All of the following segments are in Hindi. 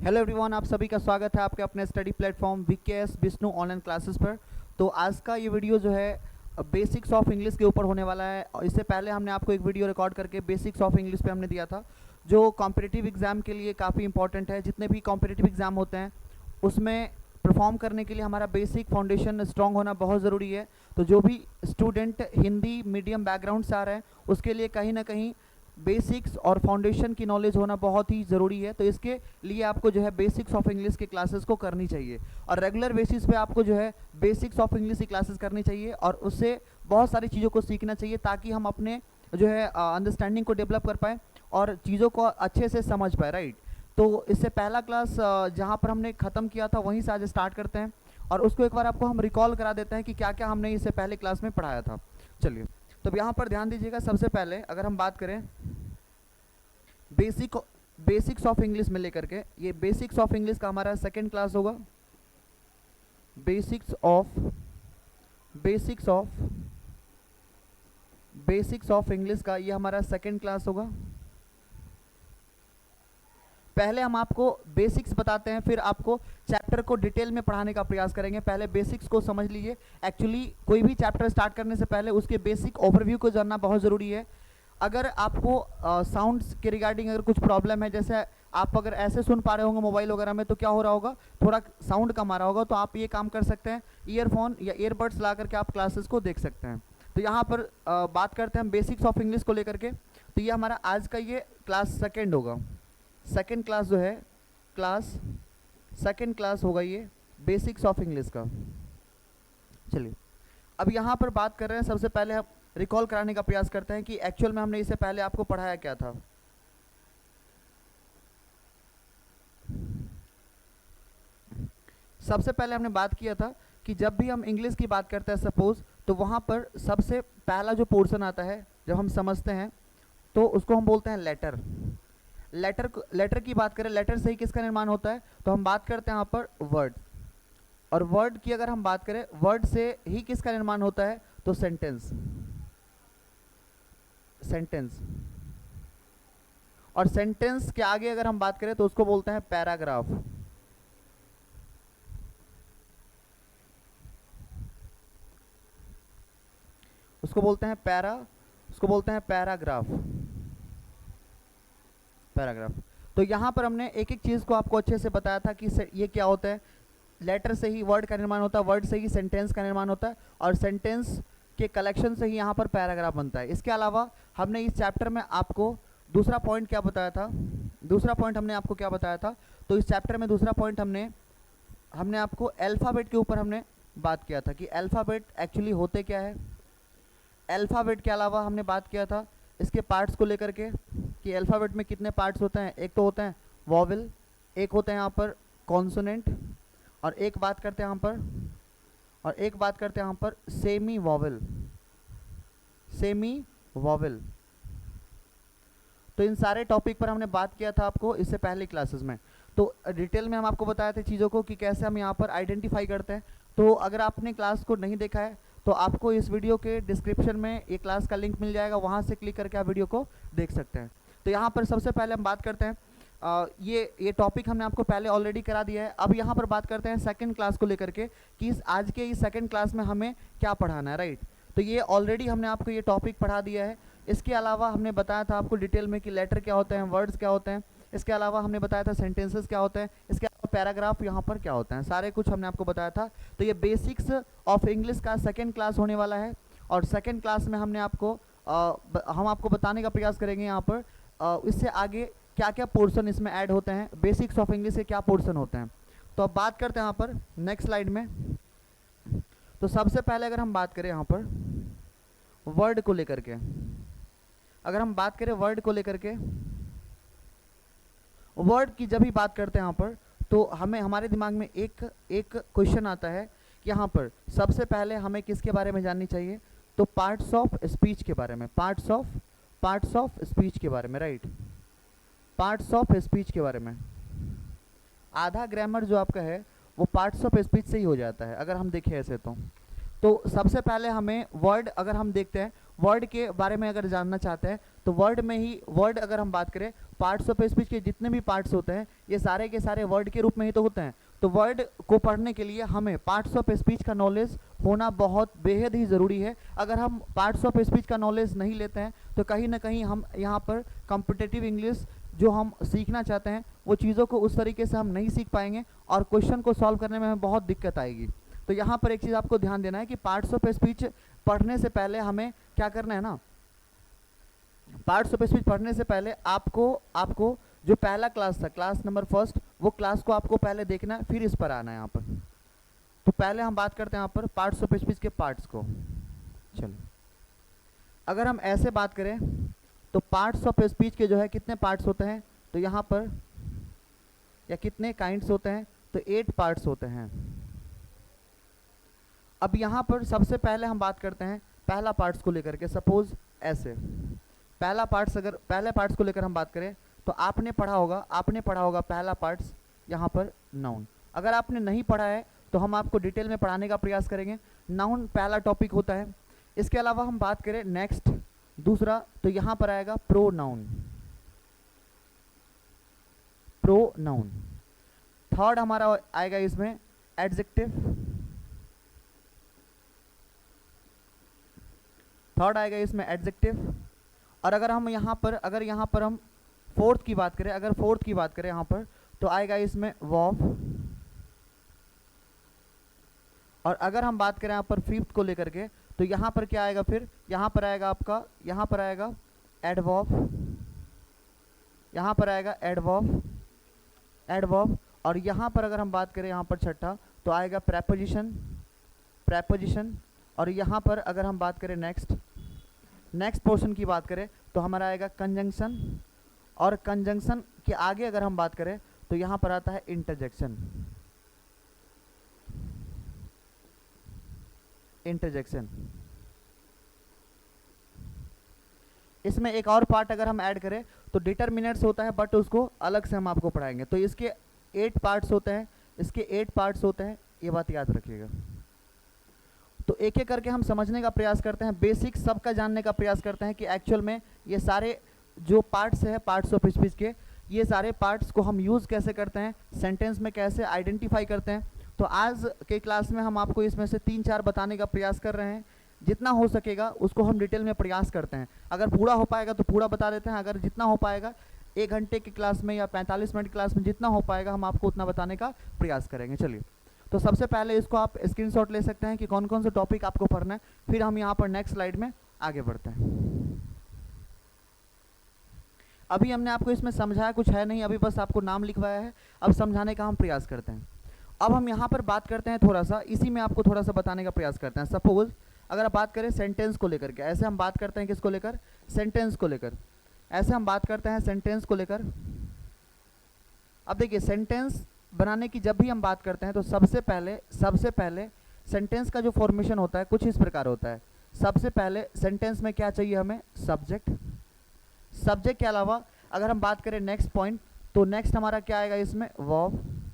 हेलो एवरीवन, आप सभी का स्वागत है आपके अपने study platform VKS Vishnu online classes पर। तो आज का ये वीडियो जो है बेसिक्स ऑफ इंग्लिश के ऊपर होने वाला है। और इससे पहले हमने आपको एक वीडियो रिकॉर्ड करके बेसिक्स ऑफ इंग्लिश पे हमने दिया था, जो कॉम्पिटिटिव एग्ज़ाम के लिए काफ़ी इंपॉर्टेंट है। जितने भी कॉम्पिटिटिव एग्ज़ाम होते हैं उसमें परफॉर्म करने के लिए हमारा बेसिक फाउंडेशन स्ट्रॉन्ग होना बहुत ज़रूरी है। तो जो भी स्टूडेंट हिंदी मीडियम बैकग्राउंड से आ रहे हैं उसके लिए कहीं ना कहीं बेसिक्स और फाउंडेशन की नॉलेज होना बहुत ही ज़रूरी है। तो इसके लिए आपको जो है बेसिक्स ऑफ इंग्लिश की क्लासेस को करनी चाहिए और रेगुलर बेसिस पे आपको जो है बेसिक्स ऑफ इंग्लिश की क्लासेस करनी चाहिए और उससे बहुत सारी चीज़ों को सीखना चाहिए ताकि हम अपने जो है अंडरस्टैंडिंग को डेवलप कर पाएँ और चीज़ों को अच्छे से समझ पाए, राइट। तो इससे पहला क्लास जहाँ पर हमने ख़त्म किया था वहीं से आज स्टार्ट करते हैं और उसको एक बार आपको हम रिकॉल करा देते हैं कि क्या क्या हमने इससे पहले क्लास में पढ़ाया था। चलिए, तो यहाँ पर ध्यान दीजिएगा। सबसे पहले अगर हम बात करें बेसिक्स ऑफ इंग्लिश में लेकर के, ये बेसिक्स ऑफ इंग्लिश का हमारा सेकंड क्लास होगा। बेसिक्स ऑफ इंग्लिश का ये हमारा सेकंड क्लास होगा। पहले हम आपको बेसिक्स बताते हैं, फिर आपको चैप्टर को डिटेल में पढ़ाने का प्रयास करेंगे। पहले बेसिक्स को समझ लीजिए। एक्चुअली कोई भी चैप्टर स्टार्ट करने से पहले उसके बेसिक ओवरव्यू को जानना बहुत ज़रूरी है। अगर आपको साउंड्स के रिगार्डिंग अगर कुछ प्रॉब्लम है, जैसे आप अगर ऐसे सुन पा रहे होंगे मोबाइल वगैरह में, तो क्या हो रहा होगा, थोड़ा साउंड कम आ रहा होगा, तो आप ये काम कर सकते हैं, ईयरफोन या ईयरबड्स ला करके आप क्लासेस को देख सकते हैं। तो यहाँ पर बात करते हैं हम बेसिक्स ऑफ इंग्लिश को लेकर के। तो ये हमारा आज का ये क्लास सेकेंड होगा। सेकेंड क्लास जो है सेकेंड क्लास होगा ये बेसिक्स ऑफ इंग्लिश का। चलिए, अब यहाँ पर बात कर रहे हैं, सबसे पहले हम रिकॉल कराने का प्रयास करते हैं कि एक्चुअल में हमने इससे पहले आपको पढ़ाया क्या था। सबसे पहले हमने बात किया था कि जब भी हम इंग्लिश की बात करते हैं सपोज, तो वहाँ पर सबसे पहला जो पोर्शन आता है जब हम समझते हैं तो उसको हम बोलते हैं लेटर। लेटर की बात करें, लेटर से ही किसका निर्माण होता है, तो हम बात करते हैं यहाँ पर वर्ड। और वर्ड की अगर हम बात करें, वर्ड से ही किसका निर्माण होता है, तो सेंटेंस। और सेंटेंस के आगे अगर हम बात करें तो उसको बोलते हैं पैराग्राफ। उसको बोलते हैं पैराग्राफ। तो यहाँ पर हमने एक एक चीज़ को आपको अच्छे से बताया था कि ये क्या होता है। लेटर से ही वर्ड का निर्माण होता है, वर्ड से ही सेंटेंस का निर्माण होता है और सेंटेंस के कलेक्शन से ही यहाँ पर पैराग्राफ बनता है। इसके अलावा हमने इस चैप्टर में आपको दूसरा पॉइंट क्या बताया था, हमने आपको क्या बताया था, तो इस चैप्टर में दूसरा पॉइंट हमने आपको अल्फ़ाबेट के ऊपर हमने बात किया था कि अल्फ़ाबेट एक्चुअली होते क्या है। अल्फ़ाबेट के अलावा हमने बात किया था इसके पार्ट्स को लेकर के कि अल्फ़ाबेट में कितने पार्ट्स होते हैं। एक तो होते हैं वॉवेल, एक होते हैं यहाँ पर कॉन्सोनेंट, और एक बात करते हैं यहाँ पर सेमी वॉवेल। तो इन सारे टॉपिक पर हमने बात किया था आपको इससे पहले क्लासेस में। तो डिटेल में हम आपको बताए थे चीज़ों को कि कैसे हम यहाँ पर आइडेंटिफाई करते हैं। तो अगर आपने क्लास को नहीं देखा है तो आपको इस वीडियो के डिस्क्रिप्शन में ये क्लास का लिंक मिल जाएगा, वहाँ से क्लिक करके आप वीडियो को देख सकते हैं। तो यहाँ पर सबसे पहले हम बात करते हैं, ये टॉपिक हमने आपको पहले ऑलरेडी करा दिया है। अब यहाँ पर बात करते हैं सेकंड क्लास को लेकर के कि आज के इस सेकंड क्लास में हमें क्या पढ़ाना है, राइट। तो ये ऑलरेडी हमने आपको ये टॉपिक पढ़ा दिया है। इसके अलावा हमने बताया था आपको डिटेल में कि लेटर क्या होते हैं, वर्ड्स क्या होते हैं। इसके अलावा हमने बताया था सेंटेंसेस क्या होते हैं, इसके अलावा पैराग्राफ यहाँ पर क्या होते हैं, सारे कुछ हमने आपको बताया था। तो ये बेसिक्स ऑफ इंग्लिश का सेकेंड क्लास होने वाला है और सेकेंड क्लास में हम आपको बताने का प्रयास करेंगे यहाँ पर इससे आगे क्या क्या पोर्शन इसमें ऐड होते हैं, बेसिक्स ऑफ इंग्लिश के क्या पोर्शन होते हैं। तो अब बात करते हैं यहाँ पर नेक्स्ट स्लाइड में। तो सबसे पहले अगर हम बात करें यहाँ पर वर्ड को लेकर के, वर्ड की जब भी बात करते हैं यहाँ पर, तो हमारे दिमाग में एक क्वेश्चन आता है कि यहाँ पर सबसे पहले हमें किसके बारे में जाननी चाहिए, तो पार्ट्स ऑफ स्पीच के बारे में, पार्ट्स ऑफ स्पीच के बारे में, राइट। पार्ट्स ऑफ स्पीच के बारे में आधा ग्रामर जो आपका है वो पार्ट्स ऑफ स्पीच से ही हो जाता है अगर हम देखें ऐसे। तो सबसे पहले हमें वर्ड, अगर हम देखते हैं वर्ड के बारे में अगर जानना चाहते हैं तो वर्ड अगर हम बात करें पार्ट्स ऑफ स्पीच के जितने भी पार्ट्स होते हैं ये सारे के सारे वर्ड के रूप में ही तो होते हैं। तो वर्ड को पढ़ने के लिए हमें पार्ट्स ऑफ स्पीच का नॉलेज होना बहुत बेहद ही ज़रूरी है। अगर हम पार्ट्स ऑफ स्पीच का नॉलेज नहीं लेते हैं तो कहीं ना कहीं हम यहाँ पर कॉम्पिटिटिव इंग्लिश जो हम सीखना चाहते हैं वो चीज़ों को उस तरीके से हम नहीं सीख पाएंगे और क्वेश्चन को सॉल्व करने में हमें बहुत दिक्कत आएगी। तो यहाँ पर एक चीज़ आपको ध्यान देना है कि पार्ट्स ऑफ स्पीच पढ़ने से पहले हमें क्या करना है ना, पार्ट्स ऑफ स्पीच पढ़ने से पहले आपको जो पहला क्लास था, क्लास नंबर फर्स्ट, वो क्लास को आपको पहले देखना है, फिर इस पर आना है यहाँ पर। तो पहले हम बात करते हैं यहाँ पर पार्ट्स ऑफ स्पीच के पार्ट्स को। चलो अगर हम ऐसे बात करें तो पार्ट्स ऑफ स्पीच के जो है कितने पार्ट्स होते हैं, तो यहाँ पर या कितने काइंड्स होते हैं, तो 8 पार्ट्स होते हैं। अब यहाँ पर सबसे पहले हम बात करते हैं पहला पार्ट्स को लेकर के। सपोज ऐसे पहला पार्ट्स, अगर पहले पार्ट्स को लेकर हम बात करें तो आपने पढ़ा होगा पहला पार्ट्स यहाँ पर नाउन। अगर आपने नहीं पढ़ा है तो हम आपको डिटेल में पढ़ाने का प्रयास करेंगे। नाउन पहला टॉपिक होता है। इसके अलावा हम बात करें नेक्स्ट दूसरा, तो यहाँ पर आएगा प्रोनाउन। प्रोनाउन थर्ड हमारा आएगा इसमें एडजेक्टिव। थर्ड आएगा इसमें एडजेक्टिव। और अगर हम यहाँ पर हम फोर्थ की बात करें, यहाँ पर तो आएगा इसमें वर्ब। और अगर हम बात करें यहाँ पर फिफ्थ को लेकर के, तो यहाँ पर क्या आएगा, फिर यहाँ पर आएगा आपका, यहाँ पर आएगा एडवर्ब, यहाँ पर आएगा एडवर्ब। और यहाँ पर अगर हम बात करें यहाँ पर छठा, तो आएगा प्रेपोजिशन। और यहाँ पर अगर हम बात करें नेक्स्ट पोर्शन की बात करें तो हमारा आएगा कंजंक्शन। और कंजंक्शन के आगे अगर हम बात करें तो यहाँ पर आता है इंटरजेक्शन। इसमें एक और पार्ट अगर हम ऐड करें तो डिटरमिनेंट्स होता है, बट उसको अलग से हम आपको पढ़ाएंगे। तो इसके 8 पार्ट्स होते हैं, ये बात याद रखिएगा। तो एक एक करके हम समझने का प्रयास करते हैं, बेसिक सबका जानने का प्रयास करते हैं कि एक्चुअल में ये सारे जो पार्ट्स है पार्ट्स ऑफ स्पीच के, ये सारे पार्ट्स को हम यूज़ कैसे करते हैं, सेंटेंस में कैसे आइडेंटिफाई करते हैं। तो आज के क्लास में हम आपको इसमें से 3-4 बताने का प्रयास कर रहे हैं। जितना हो सकेगा उसको हम डिटेल में प्रयास करते हैं। अगर पूरा हो पाएगा तो पूरा बता देते हैं, अगर जितना हो पाएगा 1 घंटे की क्लास में या 45 मिनट की क्लास में जितना हो पाएगा हम आपको उतना बताने का प्रयास करेंगे। चलिए, तो सबसे पहले इसको आप स्क्रीनशॉट ले सकते हैं कि कौन कौन से टॉपिक आपको पढ़ना है, फिर हम यहाँ पर नेक्स्ट स्लाइड में आगे बढ़ते हैं। अभी हमने आपको इसमें समझाया कुछ है नहीं, अभी बस आपको नाम लिखवाया है, अब समझाने का हम प्रयास करते हैं। अब हम यहाँ पर बात करते हैं थोड़ा सा, इसी में आपको थोड़ा सा बताने का प्रयास करते हैं। सपोज अगर आप बात करें सेंटेंस को लेकर के, ऐसे हम बात करते हैं किसको लेकर, सेंटेंस को लेकर, ऐसे हम बात करते हैं सेंटेंस को लेकर। अब देखिए सेंटेंस बनाने की जब भी हम बात करते हैं तो सबसे पहले सेंटेंस का जो फॉर्मेशन होता है कुछ इस प्रकार होता है। सबसे पहले सेंटेंस में क्या चाहिए हमें, सब्जेक्ट के अलावा अगर हम बात करें नेक्स्ट पॉइंट, तो नेक्स्ट हमारा क्या आएगा इसमें, वर्ब।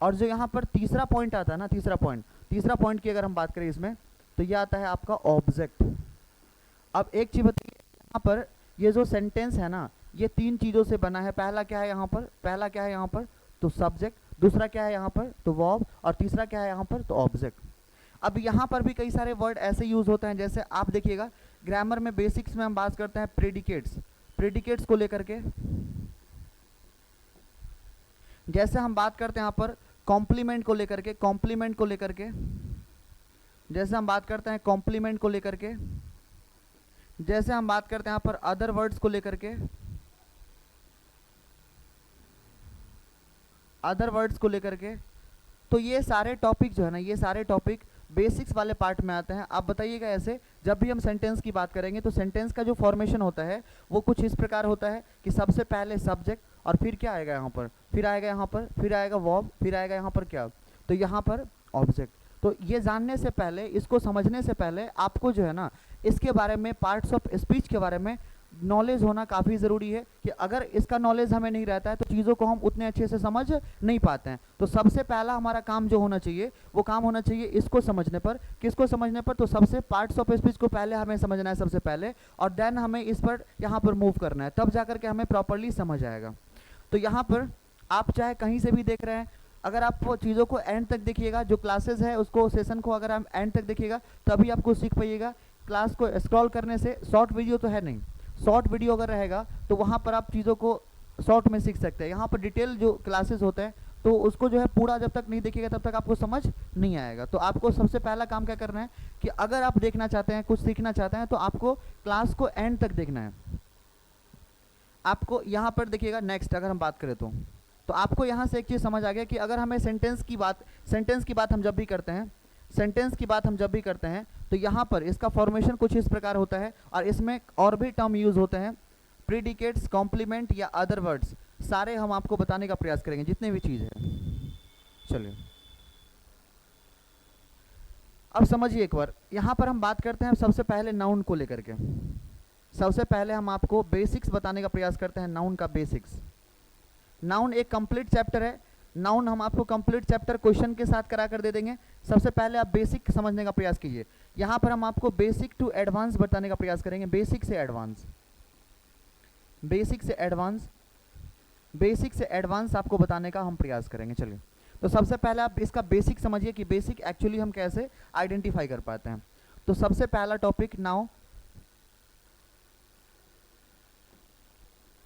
और जो यहाँ पर तीसरा पॉइंट आता है ना, तीसरा पॉइंट की अगर हम बात करें इसमें, तो ये आता है आपका ऑब्जेक्ट। अब एक चीज़ बताइए, यहाँ पर ये जो सेंटेंस है ना, ये 3 चीज़ों से बना है। पहला क्या है यहाँ पर, तो सब्जेक्ट, दूसरा क्या है यहाँ पर, तो वर्ब, और तीसरा क्या है यहाँ पर, तो ऑब्जेक्ट। अब यहाँ पर भी कई सारे वर्ड ऐसे यूज़ होते हैं, जैसे आप देखिएगा ग्रामर में बेसिक्स में हम बात करते हैं प्रेडिकेट्स को लेकर के। जैसे हम बात करते हैं यहाँ पर कॉम्प्लीमेंट को लेकर के, जैसे हम बात करते हैं कॉम्प्लीमेंट को लेकर के, जैसे हम बात करते हैं यहाँ पर अदर वर्ड्स को लेकर के, तो ये सारे टॉपिक जो है ना, ये सारे टॉपिक बेसिक्स वाले पार्ट में आते हैं। आप बताइएगा ऐसे, जब भी हम सेंटेंस की बात करेंगे तो सेंटेंस का जो फॉर्मेशन होता है वो कुछ इस प्रकार होता है कि सबसे पहले सब्जेक्ट, और फिर क्या आएगा यहाँ पर, फिर आएगा वर्ब, फिर आएगा यहाँ पर क्या, तो यहाँ पर ऑब्जेक्ट। तो ये जानने से पहले, इसको समझने से पहले आपको जो है ना इसके बारे में, पार्ट्स ऑफ स्पीच के बारे में नॉलेज होना काफ़ी ज़रूरी है कि अगर इसका नॉलेज हमें नहीं रहता है तो चीज़ों को हम उतने अच्छे से समझ नहीं पाते हैं। तो सबसे पहला हमारा काम जो होना चाहिए वो काम होना चाहिए इसको समझने पर। किसको समझने पर? तो सबसे पार्ट्स ऑफ स्पीच को पहले हमें समझना है सबसे पहले, और देन हमें इस पर यहाँ पर मूव करना है, तब जा कर के हमें प्रॉपरली समझ आएगा। तो यहाँ पर आप चाहे कहीं से भी देख रहे हैं, अगर आप वो चीज़ों को एंड तक देखिएगा, जो क्लासेस है उसको सेशन को अगर आप एंड तक देखिएगा तभी आपको सीख पाइएगा। क्लास को स्क्रॉल करने से, शॉर्ट वीडियो तो है नहीं, शॉर्ट वीडियो अगर रहेगा तो वहाँ पर आप चीज़ों को शॉर्ट में सीख सकते हैं। यहाँ पर डिटेल जो क्लासेस होते हैं तो उसको जो है पूरा जब तक नहीं देखिएगा तब तक आपको समझ नहीं आएगा। तो आपको सबसे पहला काम क्या करना है कि अगर आप देखना चाहते हैं, कुछ सीखना चाहते हैं, तो आपको क्लास को एंड तक देखना है। आपको यहाँ पर देखिएगा, नेक्स्ट अगर हम बात करें तो आपको यहाँ से एक चीज़ समझ आ गया कि अगर हमें सेंटेंस की बात हम जब भी करते हैं, तो यहाँ पर इसका फॉर्मेशन कुछ इस प्रकार होता है, और इसमें और भी टर्म यूज़ होते हैं, प्रीडिकेट्स, कॉम्प्लीमेंट या अदर वर्ड्स, सारे हम आपको बताने का प्रयास करेंगे जितने भी चीज़ है। चलिए अब समझिए एक बार, यहाँ पर हम बात करते हैं सबसे पहले नाउन को लेकर के। सबसे पहले हम आपको बेसिक्स बताने का प्रयास करते हैं, नाउन का बेसिक्स। नाउन एक कंप्लीट चैप्टर है, नाउन हम आपको कंप्लीट चैप्टर क्वेश्चन के साथ करा कर दे देंगे। सबसे पहले आप बेसिक समझने का प्रयास कीजिए। यहाँ पर हम आपको बेसिक टू एडवांस बताने का प्रयास करेंगे, बेसिक से एडवांस आपको बताने का हम प्रयास करेंगे। चलिए, तो सबसे पहले आप इसका बेसिक समझिए कि बेसिक एक्चुअली हम कैसे आइडेंटिफाई कर पाते हैं। तो सबसे पहला टॉपिक नाउ,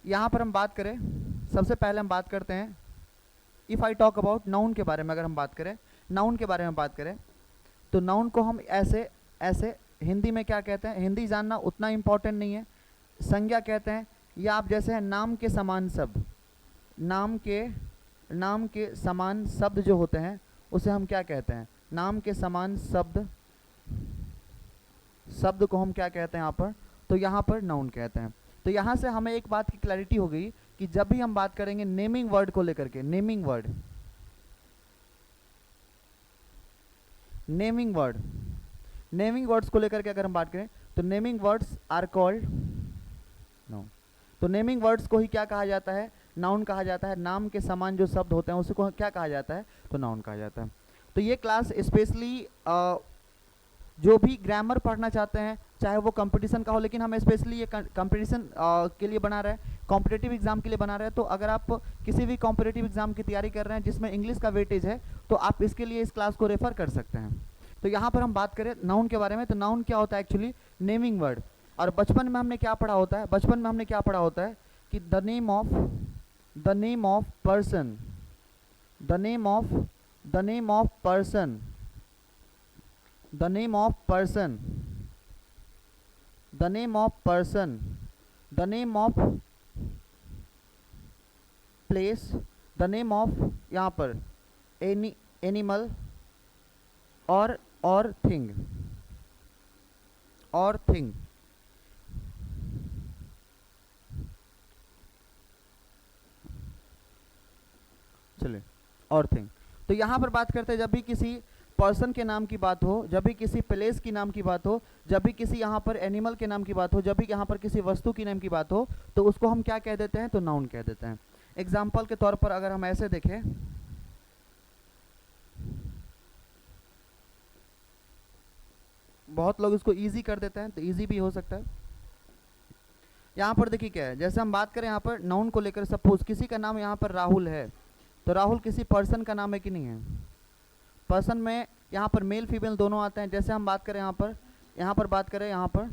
यहाँ पर हम बात करें, सबसे पहले हम बात करते हैं, if I talk about noun के बारे में, अगर हम बात करें नाउन के बारे में बात करें तो नाउन को हम ऐसे हिंदी में क्या कहते हैं, हिंदी जानना उतना इम्पोर्टेंट नहीं है, संज्ञा कहते हैं, या आप जैसे हैं नाम के समान शब्द, नाम के समान शब्द जो होते हैं उसे हम क्या कहते हैं, नाम के समान शब्द को हम क्या कहते हैं यहाँ पर, तो यहाँ पर नाउन कहते हैं। तो यहाँ से हमें एक बात की क्लैरिटी हो गई कि जब भी हम बात करेंगे नेमिंग वर्ड को लेकर के, नेमिंग वर्ड्स को लेकर के अगर हम बात करें तो naming words are called noun. तो नेमिंग वर्ड्स को ही क्या कहा जाता है, नाउन कहा जाता है। नाम के समान जो शब्द होते हैं उसको क्या कहा जाता है, तो नाउन कहा जाता है। तो ये क्लास स्पेशली जो भी ग्रामर पढ़ना चाहते हैं, चाहे वो कंपटीशन का हो, लेकिन हम स्पेशली ये कंपटीशन के लिए बना रहे हैं, कॉम्पिटिटिव एग्जाम के लिए बना रहे हैं। तो अगर आप किसी भी कॉम्पिटिटिव एग्जाम की तैयारी कर रहे हैं जिसमें इंग्लिश का वेटेज है तो आप इसके लिए इस क्लास को रेफर कर सकते हैं। तो यहाँ पर हम बात करें नाउन के बारे में, तो नाउन क्या होता है एक्चुअली, नेमिंग वर्ड। और बचपन में हमने क्या पढ़ा होता है, कि the name of person, the name of place, the name of यहाँ पर एनिमल और थिंग, चलिए, और थिंग। तो यहाँ पर बात करते हैं जब भी किसी पर्सन के नाम की बात हो, जब भी किसी प्लेस की नाम की बात हो, जब भी किसी यहाँ पर एनिमल के नाम की बात हो, जब भी यहाँ पर किसी वस्तु की नाम की बात हो, तो उसको हम क्या कह देते हैं, तो नाउन कह देते हैं। एग्जाम्पल के तौर पर अगर हम ऐसे देखें, बहुत लोग इसको इजी कर देते हैं, तो इजी भी हो सकता है। यहाँ पर देखिए क्या है, जैसे हम बात करें यहाँ पर नाउन को लेकर, सपोज किसी का नाम यहाँ पर राहुल है, तो राहुल किसी पर्सन का नाम है कि नहीं है, पर्सन में यहाँ पर मेल फीमेल दोनों आते हैं। जैसे हम बात करें यहाँ पर बात करें यहाँ पर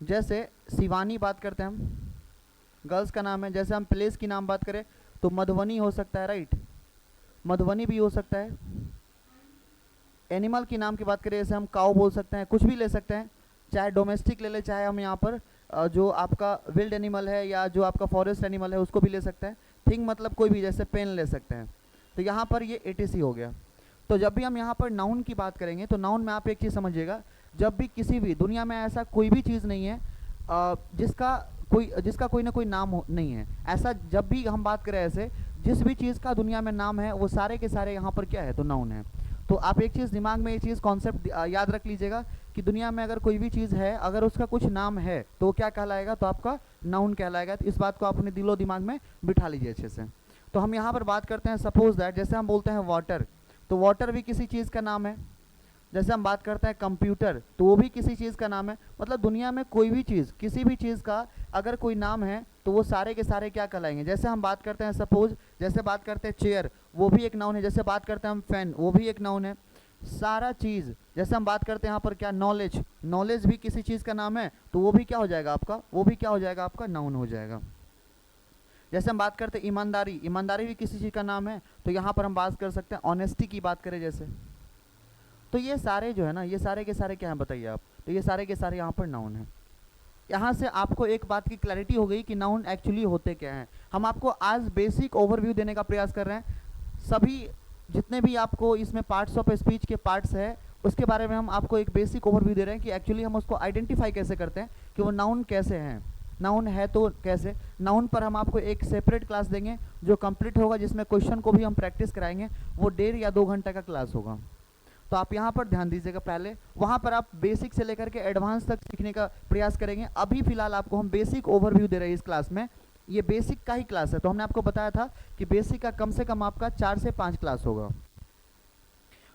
जैसे शिवानी बात करते हैं हम, गर्ल्स का नाम है। जैसे हम प्लेस की नाम बात करें तो मधुबनी हो सकता है, राइट, मधुबनी भी हो सकता है। एनिमल की नाम की बात करें जैसे हम काऊ बोल सकते हैं, कुछ भी ले सकते हैं, चाहे डोमेस्टिक ले ले, चाहे हम यहाँ पर जो आपका विल्ड एनिमल है या जो आपका फॉरेस्ट एनिमल है उसको भी ले सकते हैं। थिंग मतलब कोई भी, जैसे पेन ले सकते हैं। तो यहाँ पर ये ATC हो गया। तो जब भी हम यहाँ पर नाउन की बात करेंगे तो नाउन में आप एक चीज़ समझिएगा, जब भी किसी भी दुनिया में ऐसा कोई भी चीज़ नहीं है जिसका कोई ना कोई नाम नहीं है। ऐसा जब भी हम बात करें, ऐसे जिस भी चीज़ का दुनिया में नाम है वो सारे के सारे यहाँ पर क्या है, तो नाउन है। तो आप एक चीज़ दिमाग में, ये चीज़ कॉन्सेप्ट याद रख लीजिएगा कि दुनिया में अगर कोई भी चीज़ है, अगर उसका कुछ नाम है तो वो क्या कहलाएगा, तो आपका नाउन कहलाएगा। तो इस बात को आप अपने दिलो दिमाग में बिठा लीजिए अच्छे से। तो हम यहाँ पर बात करते हैं, सपोज दैट जैसे हम बोलते हैं वाटर, तो वाटर भी किसी चीज़ का नाम है। जैसे हम बात करते हैं कंप्यूटर, तो वो भी किसी चीज़ का नाम है। मतलब दुनिया में कोई भी चीज़, किसी भी चीज़ का अगर कोई नाम है तो वो सारे के सारे क्या कहलाएंगे। जैसे हम बात करते हैं सपोज, जैसे बात करते हैं चेयर, वो भी एक नाउन है। जैसे बात करते हैं हम फैन, वो भी एक नाउन है। सारा चीज़, जैसे हम बात करते हैं यहाँ पर क्या, नॉलेज, नॉलेज भी किसी चीज़ का नाम है, तो वो भी क्या हो जाएगा आपका, वो भी क्या हो जाएगा आपका, नाउन हो जाएगा। जैसे हम बात करते हैं ईमानदारी, ईमानदारी भी किसी चीज़ का नाम है, तो यहाँ पर हम बात कर सकते हैं ऑनेस्टी की बात करें जैसे। तो ये सारे जो है ना, ये सारे के सारे क्या हैं बताइए आप, तो ये सारे के सारे यहाँ पर नाउन हैं। यहाँ से आपको एक बात की क्लैरिटी हो गई कि नाउन एक्चुअली होते क्या हैं। हम आपको आज बेसिक ओवरव्यू देने का प्रयास कर रहे हैं। सभी जितने भी आपको इसमें पार्ट्स ऑफ स्पीच के पार्ट्स है, उसके बारे में हम आपको एक बेसिक ओवरव्यू दे रहे हैं कि एक्चुअली हम उसको आइडेंटिफाई कैसे करते हैं कि वो नाउन कैसे हैं, नाउन है तो कैसे। नाउन पर हम आपको एक सेपरेट क्लास देंगे जो कंप्लीट होगा, जिसमें क्वेश्चन को भी हम प्रैक्टिस कराएंगे। वो 1.5 या 2 घंटे का क्लास होगा। तो आप यहाँ पर ध्यान दीजिएगा, पहले वहाँ पर आप बेसिक से लेकर के एडवांस तक सीखने का प्रयास करेंगे। अभी फिलहाल आपको हम बेसिक ओवरव्यू दे रहे हैं इस क्लास में। ये बेसिक का ही क्लास है, तो हमने आपको बताया था कि बेसिक का कम से कम आपका 4 से 5 क्लास होगा।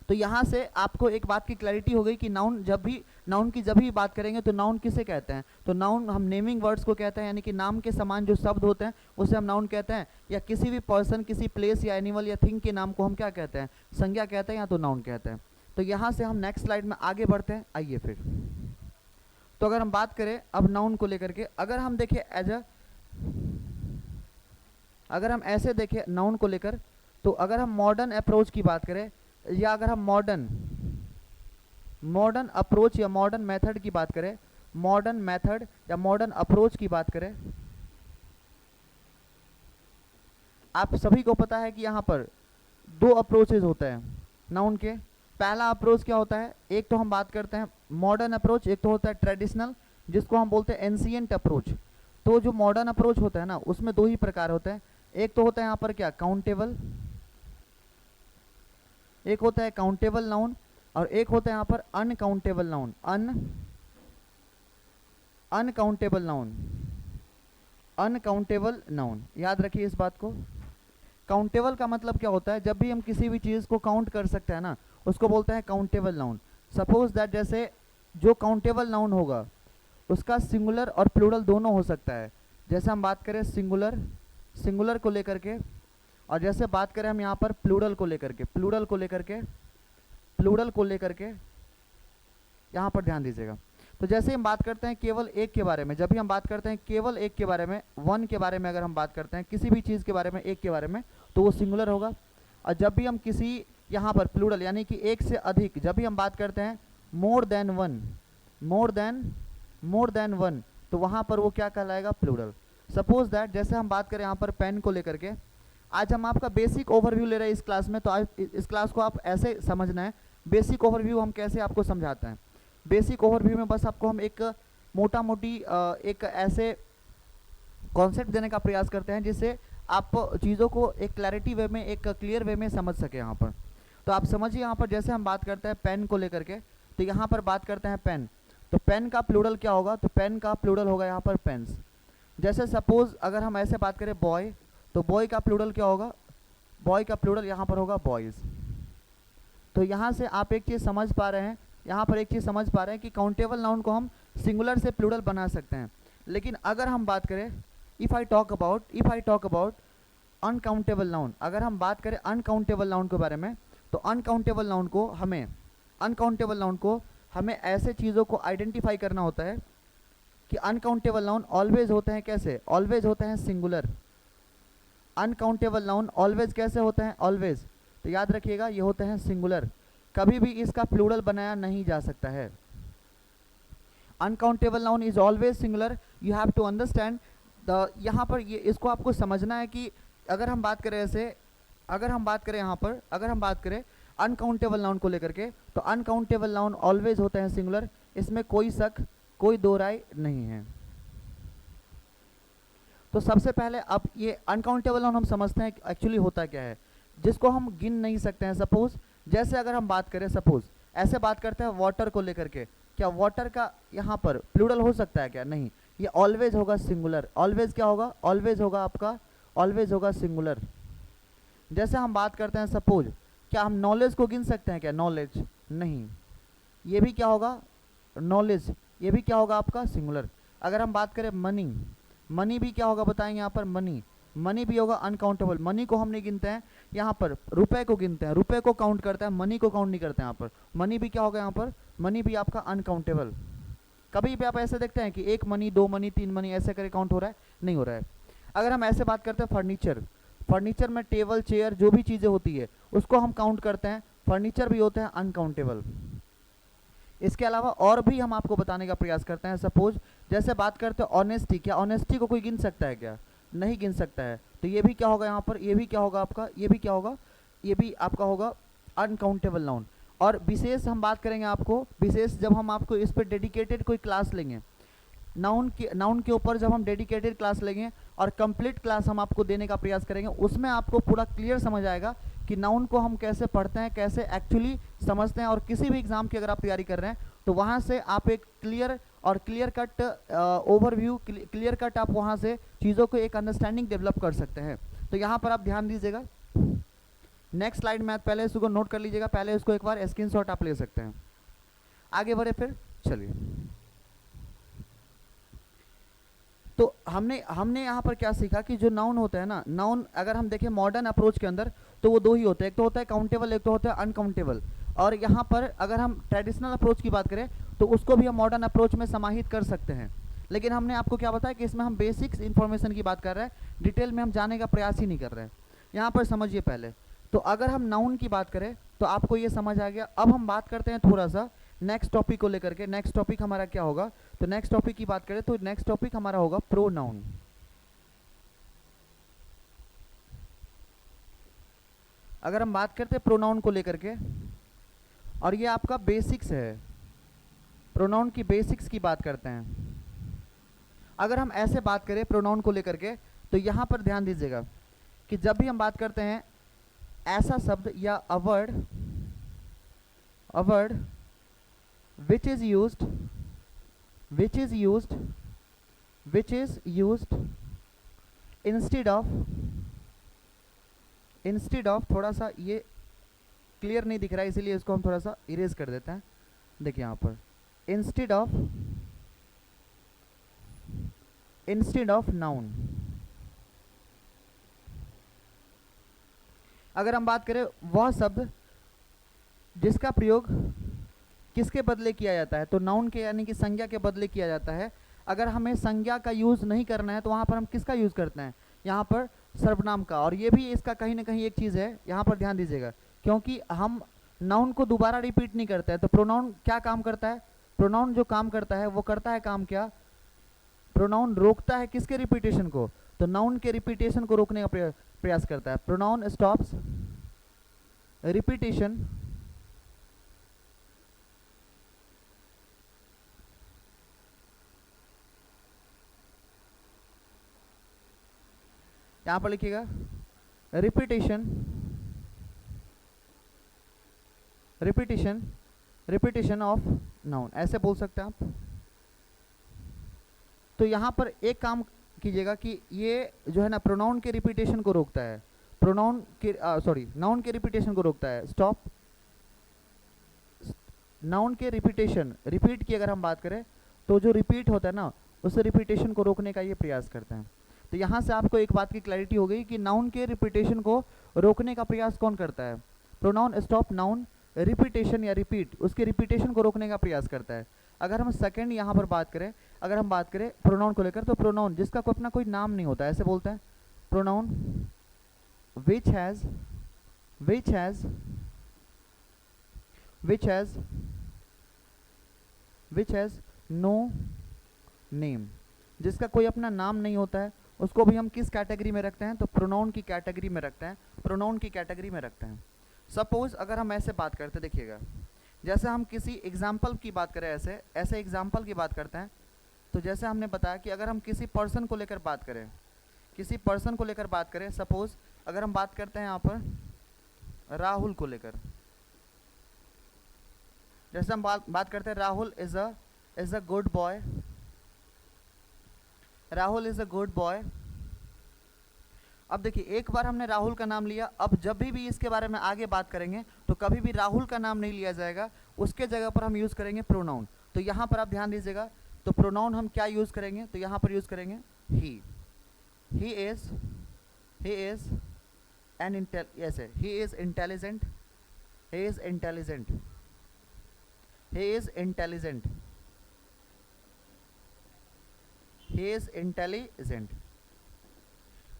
तो यहाँ से आपको एक बात की क्लैरिटी हो गई कि नाउन जब भी, नाउन की जब भी बात करेंगे तो नाउन किसे कहते हैं, तो नाउन हम नेमिंग वर्ड्स को कहते हैं, यानी कि नाम के समान जो शब्द होते हैं उसे हम नाउन कहते हैं। या किसी भी पर्सन, किसी प्लेस या एनिमल या थिंग के नाम को हम क्या कहते हैं, संज्ञा कहते हैं या तो नाउन कहते हैं। तो यहाँ से हम नेक्स्ट स्लाइड में आगे बढ़ते हैं, आइए फिर। तो अगर हम बात करें अब नाउन को लेकर के, अगर हम देखें अगर हम ऐसे देखें नाउन को लेकर, तो अगर हम मॉडर्न अप्रोच की बात करें, या अगर हम मॉडर्न अप्रोच या मॉडर्न मेथड की बात करें, मॉडर्न मेथड या मॉडर्न अप्रोच की बात करें, आप सभी को पता है कि यहाँ पर 2 अप्रोचेज होते हैं नाउन के। पहला अप्रोच क्या होता है, एक तो हम बात करते हैं मॉडर्न अप्रोच, एक तो होता है ट्रेडिशनल, जिसको हम बोलते हैं एंशिएंट अप्रोच। तो जो मॉडर्न अप्रोच होता है ना, उसमें 2 ही प्रकार होते हैं। एक तो होता है यहाँ पर क्या, काउंटेबल, एक होता है काउंटेबल नाउन, और एक होता है यहाँ पर uncountable noun. Uncountable noun, uncountable noun, याद रखिए इस बात को। काउंटेबल का मतलब क्या होता है, जब भी हम किसी भी चीज़ को काउंट कर सकते हैं ना, उसको बोलते हैं काउंटेबल नाउन। सपोज दैट जैसे जो काउंटेबल नाउन होगा उसका सिंगुलर और प्लूरल दोनों हो सकता है। जैसे हम बात करें सिंगुलर को लेकर के, और जैसे बात करें हम यहाँ पर प्लूरल को लेकर के, यहाँ पर ध्यान दीजिएगा। तो जैसे हम बात करते हैं केवल एक के बारे में, जब भी हम बात करते हैं केवल एक के बारे में, वन के बारे में, अगर हम बात करते हैं किसी भी चीज़ के बारे में, एक के बारे में, तो वो सिंगुलर होगा। और जब भी हम किसी यहाँ पर प्लूरल यानी कि एक से अधिक, जब भी हम बात करते हैं मोर देन वन, तो वहाँ पर वो क्या कहलाएगा, प्लूरल। सपोज दैट जैसे हम बात करें यहाँ पर पेन को लेकर के, आज हम आपका बेसिक ओवरव्यू ले रहे हैं इस क्लास में। तो आज इस क्लास को आप ऐसे समझना है, बेसिक ओवरव्यू हम कैसे आपको समझाते हैं। बेसिक ओवरव्यू में बस आपको हम एक मोटा मोटी एक ऐसे कॉन्सेप्ट देने का प्रयास करते हैं जिससे आप चीज़ों को एक क्लैरिटी वे में, एक क्लियर वे में समझ सके यहाँ पर। तो आप समझिए यहाँ पर जैसे हम बात करते हैं पेन को लेकर के, तो यहाँ पर बात करते हैं पेन, तो पेन का प्लूरल क्या होगा, तो पेन का प्लूरल होगा यहाँ पर पेन्स। जैसे सपोज अगर हम ऐसे बात करें बॉय, तो बॉय का प्लूरल क्या होगा, बॉय का प्लूरल यहाँ पर होगा बॉयज़। तो यहाँ से आप एक चीज़ समझ पा रहे हैं, यहाँ पर एक चीज़ समझ पा रहे हैं कि काउंटेबल नाउन को हम सिंगुलर से प्लूरल बना सकते हैं। लेकिन अगर हम बात करें if I talk about uncountable noun, अगर हम बात करें अनकाउंटेबल नाउन के बारे में, तो अनकाउंटेबल नाउन को हमें ऐसे चीज़ों को आइडेंटिफाई करना होता है कि अनकाउंटेबल नाउन ऑलवेज होते हैं कैसे, ऑलवेज होते हैं सिंगुलर। अनकाउंटेबल नाउन ऑलवेज कैसे होते हैं, ऑलवेज, तो याद रखिएगा ये होते हैं सिंगुलर, कभी भी इसका प्लूरल बनाया नहीं जा सकता है। Uncountable noun is always singular, you have to understand the, यहाँ पर ये इसको आपको समझना है कि अगर हम बात करें ऐसे, अगर हम बात करें यहाँ पर, अगर हम बात करें अनकाउंटेबल नाउन को लेकर के, तो अनकाउंटेबल नाउन ऑलवेज होते हैं सिंगुलर, इसमें कोई शक, कोई दो राय नहीं है। तो सबसे पहले अब ये अनकाउंटेबल नाउन हम समझते हैं एक्चुअली होता क्या है, जिसको हम गिन नहीं सकते हैं। सपोज जैसे अगर हम बात करें सपोज ऐसे बात करते हैं वाटर को लेकर के, क्या वाटर का यहाँ पर प्लूरल हो सकता है क्या? नहीं, ये ऑलवेज होगा सिंगुलर। ऑलवेज क्या होगा? ऑलवेज होगा आपका, ऑलवेज होगा सिंगुलर। जैसे हम बात करते हैं सपोज, क्या हम नॉलेज को गिन सकते हैं क्या? नॉलेज नहीं, ये भी क्या होगा? नॉलेज, ये भी क्या होगा आपका? सिंगुलर। अगर हम बात करें मनी, मनी भी क्या होगा बताएंगे यहाँ पर? मनी, मनी भी होगा अनकाउंटेबल। मनी को हम नहीं गिनते हैं यहाँ पर, रुपए को गिनते हैं, रुपए को काउंट करते हैं, मनी को काउंट नहीं करते हैं यहाँ पर। मनी भी क्या होगा यहाँ पर? मनी भी आपका अनकाउंटेबल। कभी भी आप ऐसे देखते हैं कि एक मनी, दो मनी, तीन मनी ऐसे करके काउंट हो रहा है? नहीं हो रहा है। अगर हम ऐसे बात करते हैं फर्नीचर, फर्नीचर में टेबल चेयर जो भी चीज़ें होती है उसको हम काउंट करते हैं, फर्नीचर भी होते हैं अनकाउंटेबल। इसके अलावा और भी हम आपको बताने का प्रयास करते हैं। सपोज जैसे बात करते हैं ऑनेस्टी, क्या ऑनेस्टी को कोई गिन सकता है क्या? नहीं गिन सकता है, तो ये भी क्या होगा यहाँ पर? ये भी क्या होगा आपका? ये भी क्या होगा? ये भी आपका होगा अनकाउंटेबल नाउन। और विशेष हम बात करेंगे आपको, विशेष जब हम आपको इस पर डेडिकेटेड कोई क्लास लेंगे, नाउन के ऊपर जब हम डेडिकेटेड क्लास लेंगे और कंप्लीट क्लास हम आपको देने का प्रयास करेंगे, उसमें आपको पूरा क्लियर समझ आएगा कि नाउन को हम कैसे पढ़ते हैं, कैसे एक्चुअली समझते हैं। और किसी भी एग्जाम की अगर आप तैयारी कर रहे हैं तो वहाँ से आप एक क्लियर और clear cut overview, clear cut आप वहाँ से चीज़ों को एक अंडरस्टैंडिंग डेवलप कर सकते हैं। तो यहाँ पर आप ध्यान दीजिएगा। नेक्स्ट स्लाइड में पहले इसको नोट कर लीजिएगा, पहले इसको एक बार स्क्रीनशॉट आप ले सकते हैं। आगे बढ़े फिर, चलिए। तो हमने यहाँ पर क्या सीखा कि जो नाउन होता है ना, नाउन अगर हम देखें मॉडर्न अप्रोच के अंदर तो वो दो ही होते हैं, एक तो होता है काउंटेबल, एक तो होता है अनकाउंटेबल। और यहाँ पर अगर हम ट्रेडिशनल अप्रोच की बात करें तो उसको भी हम मॉडर्न अप्रोच में समाहित कर सकते हैं। लेकिन हमने आपको क्या बताया कि इसमें हम बेसिक्स इन्फॉर्मेशन की बात कर रहे हैं, डिटेल में हम जाने का प्रयास ही नहीं कर रहे हैं। यहाँ पर समझिए पहले, तो अगर हम नाउन की बात करें तो आपको ये समझ आ गया। अब हम बात करते हैं थोड़ा सा नेक्स्ट टॉपिक को लेकर के। नेक्स्ट टॉपिक हमारा क्या होगा? तो नेक्स्ट टॉपिक की बात करें तो नेक्स्ट टॉपिक हमारा होगा प्रोनाउन। अगर हम बात करते हैं प्रोनाउन को लेकर के, और ये आपका बेसिक्स है, प्रोनाउन की बेसिक्स की बात करते हैं। अगर हम ऐसे बात करें प्रोनाउन को लेकर के तो यहाँ पर ध्यान दीजिएगा कि जब भी हम बात करते हैं ऐसा शब्द या a word which is used instead of थोड़ा सा ये क्लियर नहीं दिख रहा है इसीलिए इसको हम थोड़ा सा इरेज कर देते हैं। देखिए यहाँ पर इंस्टेड ऑफ नाउन। अगर हम बात करें वह शब्द जिसका प्रयोग किसके बदले किया जाता है, तो नाउन के यानी कि संज्ञा के बदले किया जाता है। अगर हमें संज्ञा का यूज़ नहीं करना है तो वहाँ पर हम किसका यूज़ करते हैं? यहाँ पर सर्वनाम का। और ये भी इसका कहीं ना कहीं एक चीज़ है, यहाँ पर ध्यान दीजिएगा, क्योंकि हम नाउन को दोबारा रिपीट नहीं करते हैं। तो प्रोनाउन क्या काम करता है? प्रोनाउन जो काम करता है वो करता है काम क्या? प्रोनाउन रोकता है किसके रिपीटेशन को? तो नाउन के रिपीटेशन को रोकने का प्रयास करता है। प्रोनाउन स्टॉप्स रिपीटेशन यहाँ पर लिखिएगा रिपीटेशन ऑफ नाउन, ऐसे बोल सकते हैं आप। तो यहाँ पर एक काम कीजिएगा कि ये जो है ना प्रोनाउन के रिपीटेशन को रोकता है, प्रोनाउन के नाउन के रिपीटेशन को रोकता है। स्टॉप नाउन के रिपीटेशन, रिपीट की अगर हम बात करें तो जो रिपीट होता है ना उस रिपीटेशन को रोकने का ये प्रयास करते हैं। तो यहाँ से आपको एक बात की क्लैरिटी हो गई कि नाउन के रिपीटेशन को रोकने का प्रयास कौन करता है? प्रोनाउन स्टॉप नाउन रिपीटेशन या रिपीट, उसके रिपीटेशन को रोकने का प्रयास करता है। अगर हम सेकंड यहाँ पर बात करें, अगर हम बात करें प्रोनाउन को लेकर, तो प्रोनाउन जिसका कोई अपना कोई नाम नहीं होता, ऐसे बोलते हैं pronoun which has no name, जिसका कोई अपना नाम नहीं होता है उसको भी हम किस कैटेगरी में रखते हैं? तो प्रोनाउन की कैटेगरी में रखते हैं, प्रोनाउन की कैटेगरी में रखते हैं। सपोज अगर हम ऐसे बात करते, देखिएगा जैसे हम किसी एग्जाम्पल की बात करें, ऐसे एग्जाम्पल की बात करते हैं, तो जैसे हमने बताया कि अगर हम किसी पर्सन को लेकर बात करें, सपोज अगर हम बात करते हैं यहाँ पर राहुल को लेकर, जैसे हम बात करते हैं Rahul is a good boy, Rahul is a good boy. अब देखिए एक बार हमने राहुल का नाम लिया, अब जब भी इसके बारे में आगे बात करेंगे तो कभी भी राहुल का नाम नहीं लिया जाएगा, उसके जगह पर हम यूज़ करेंगे प्रोनाउन। तो यहाँ पर आप ध्यान दीजिएगा, तो प्रोनाउन हम क्या यूज़ करेंगे, तो यहाँ पर यूज़ करेंगे ही इज़ एन ऐसे he is intelligent, he is intelligent, he is intelligent, he is intelligent.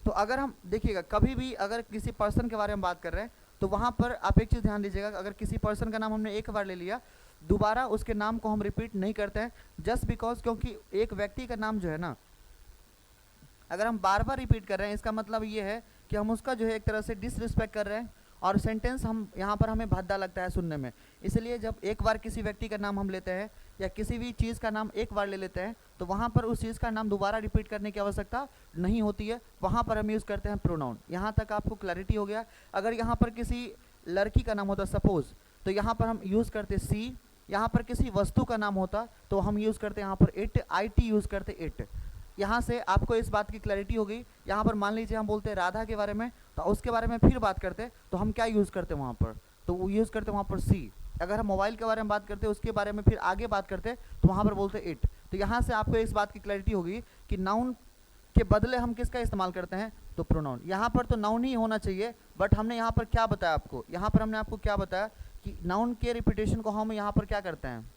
तो अगर हम देखिएगा कभी भी अगर किसी पर्सन के बारे में बात कर रहे हैं तो वहाँ पर आप एक चीज़ ध्यान दीजिएगा, अगर किसी पर्सन का नाम हमने एक बार ले लिया, दोबारा उसके नाम को हम रिपीट नहीं करते हैं, जस्ट बिकॉज क्योंकि एक व्यक्ति का नाम जो है ना, अगर हम बार बार रिपीट कर रहे हैं इसका मतलब ये है कि हम उसका जो है एक तरह से डिसरिस्पेक्ट कर रहे हैं, और सेंटेंस हम यहाँ पर हमें भद्दा लगता है सुनने में। इसलिए जब एक बार किसी व्यक्ति का नाम हम लेते हैं या किसी भी चीज़ का नाम एक बार ले लेते हैं तो वहाँ पर उस चीज़ का नाम दोबारा रिपीट करने की आवश्यकता नहीं होती है, वहाँ पर हम यूज़ करते हैं प्रोनाउन। यहाँ तक आपको क्लैरिटी हो गया। अगर यहाँ पर किसी लड़की का नाम होता सपोज़, तो यहाँ पर हम यूज़ करते सी, यहाँ पर किसी वस्तु का नाम होता तो हम यूज़ करते यहाँ पर इट, IT यूज़ करते इट। यहाँ से आपको इस बात की क्लैरिटी हो गई। यहाँ पर मान लीजिए हम बोलते हैं राधा के बारे में, तो उसके बारे में फिर बात करते तो हम क्या यूज़ करते वहाँ पर, तो वो यूज़ करते वहाँ पर सी। अगर हम मोबाइल के बारे में बात करते उसके बारे में फिर आगे बात करते तो वहाँ पर बोलते इट। तो यहाँ से आपको इस बात की क्लैरिटी होगी कि नाउन के बदले हम किसका इस्तेमाल करते हैं, तो प्रोनाउन। यहाँ पर तो नाउन ही होना चाहिए, बट हमने यहाँ पर क्या बताया आपको, यहाँ पर हमने आपको क्या बताया कि नाउन के रिपीटेशन को हम यहाँ पर क्या करते हैं,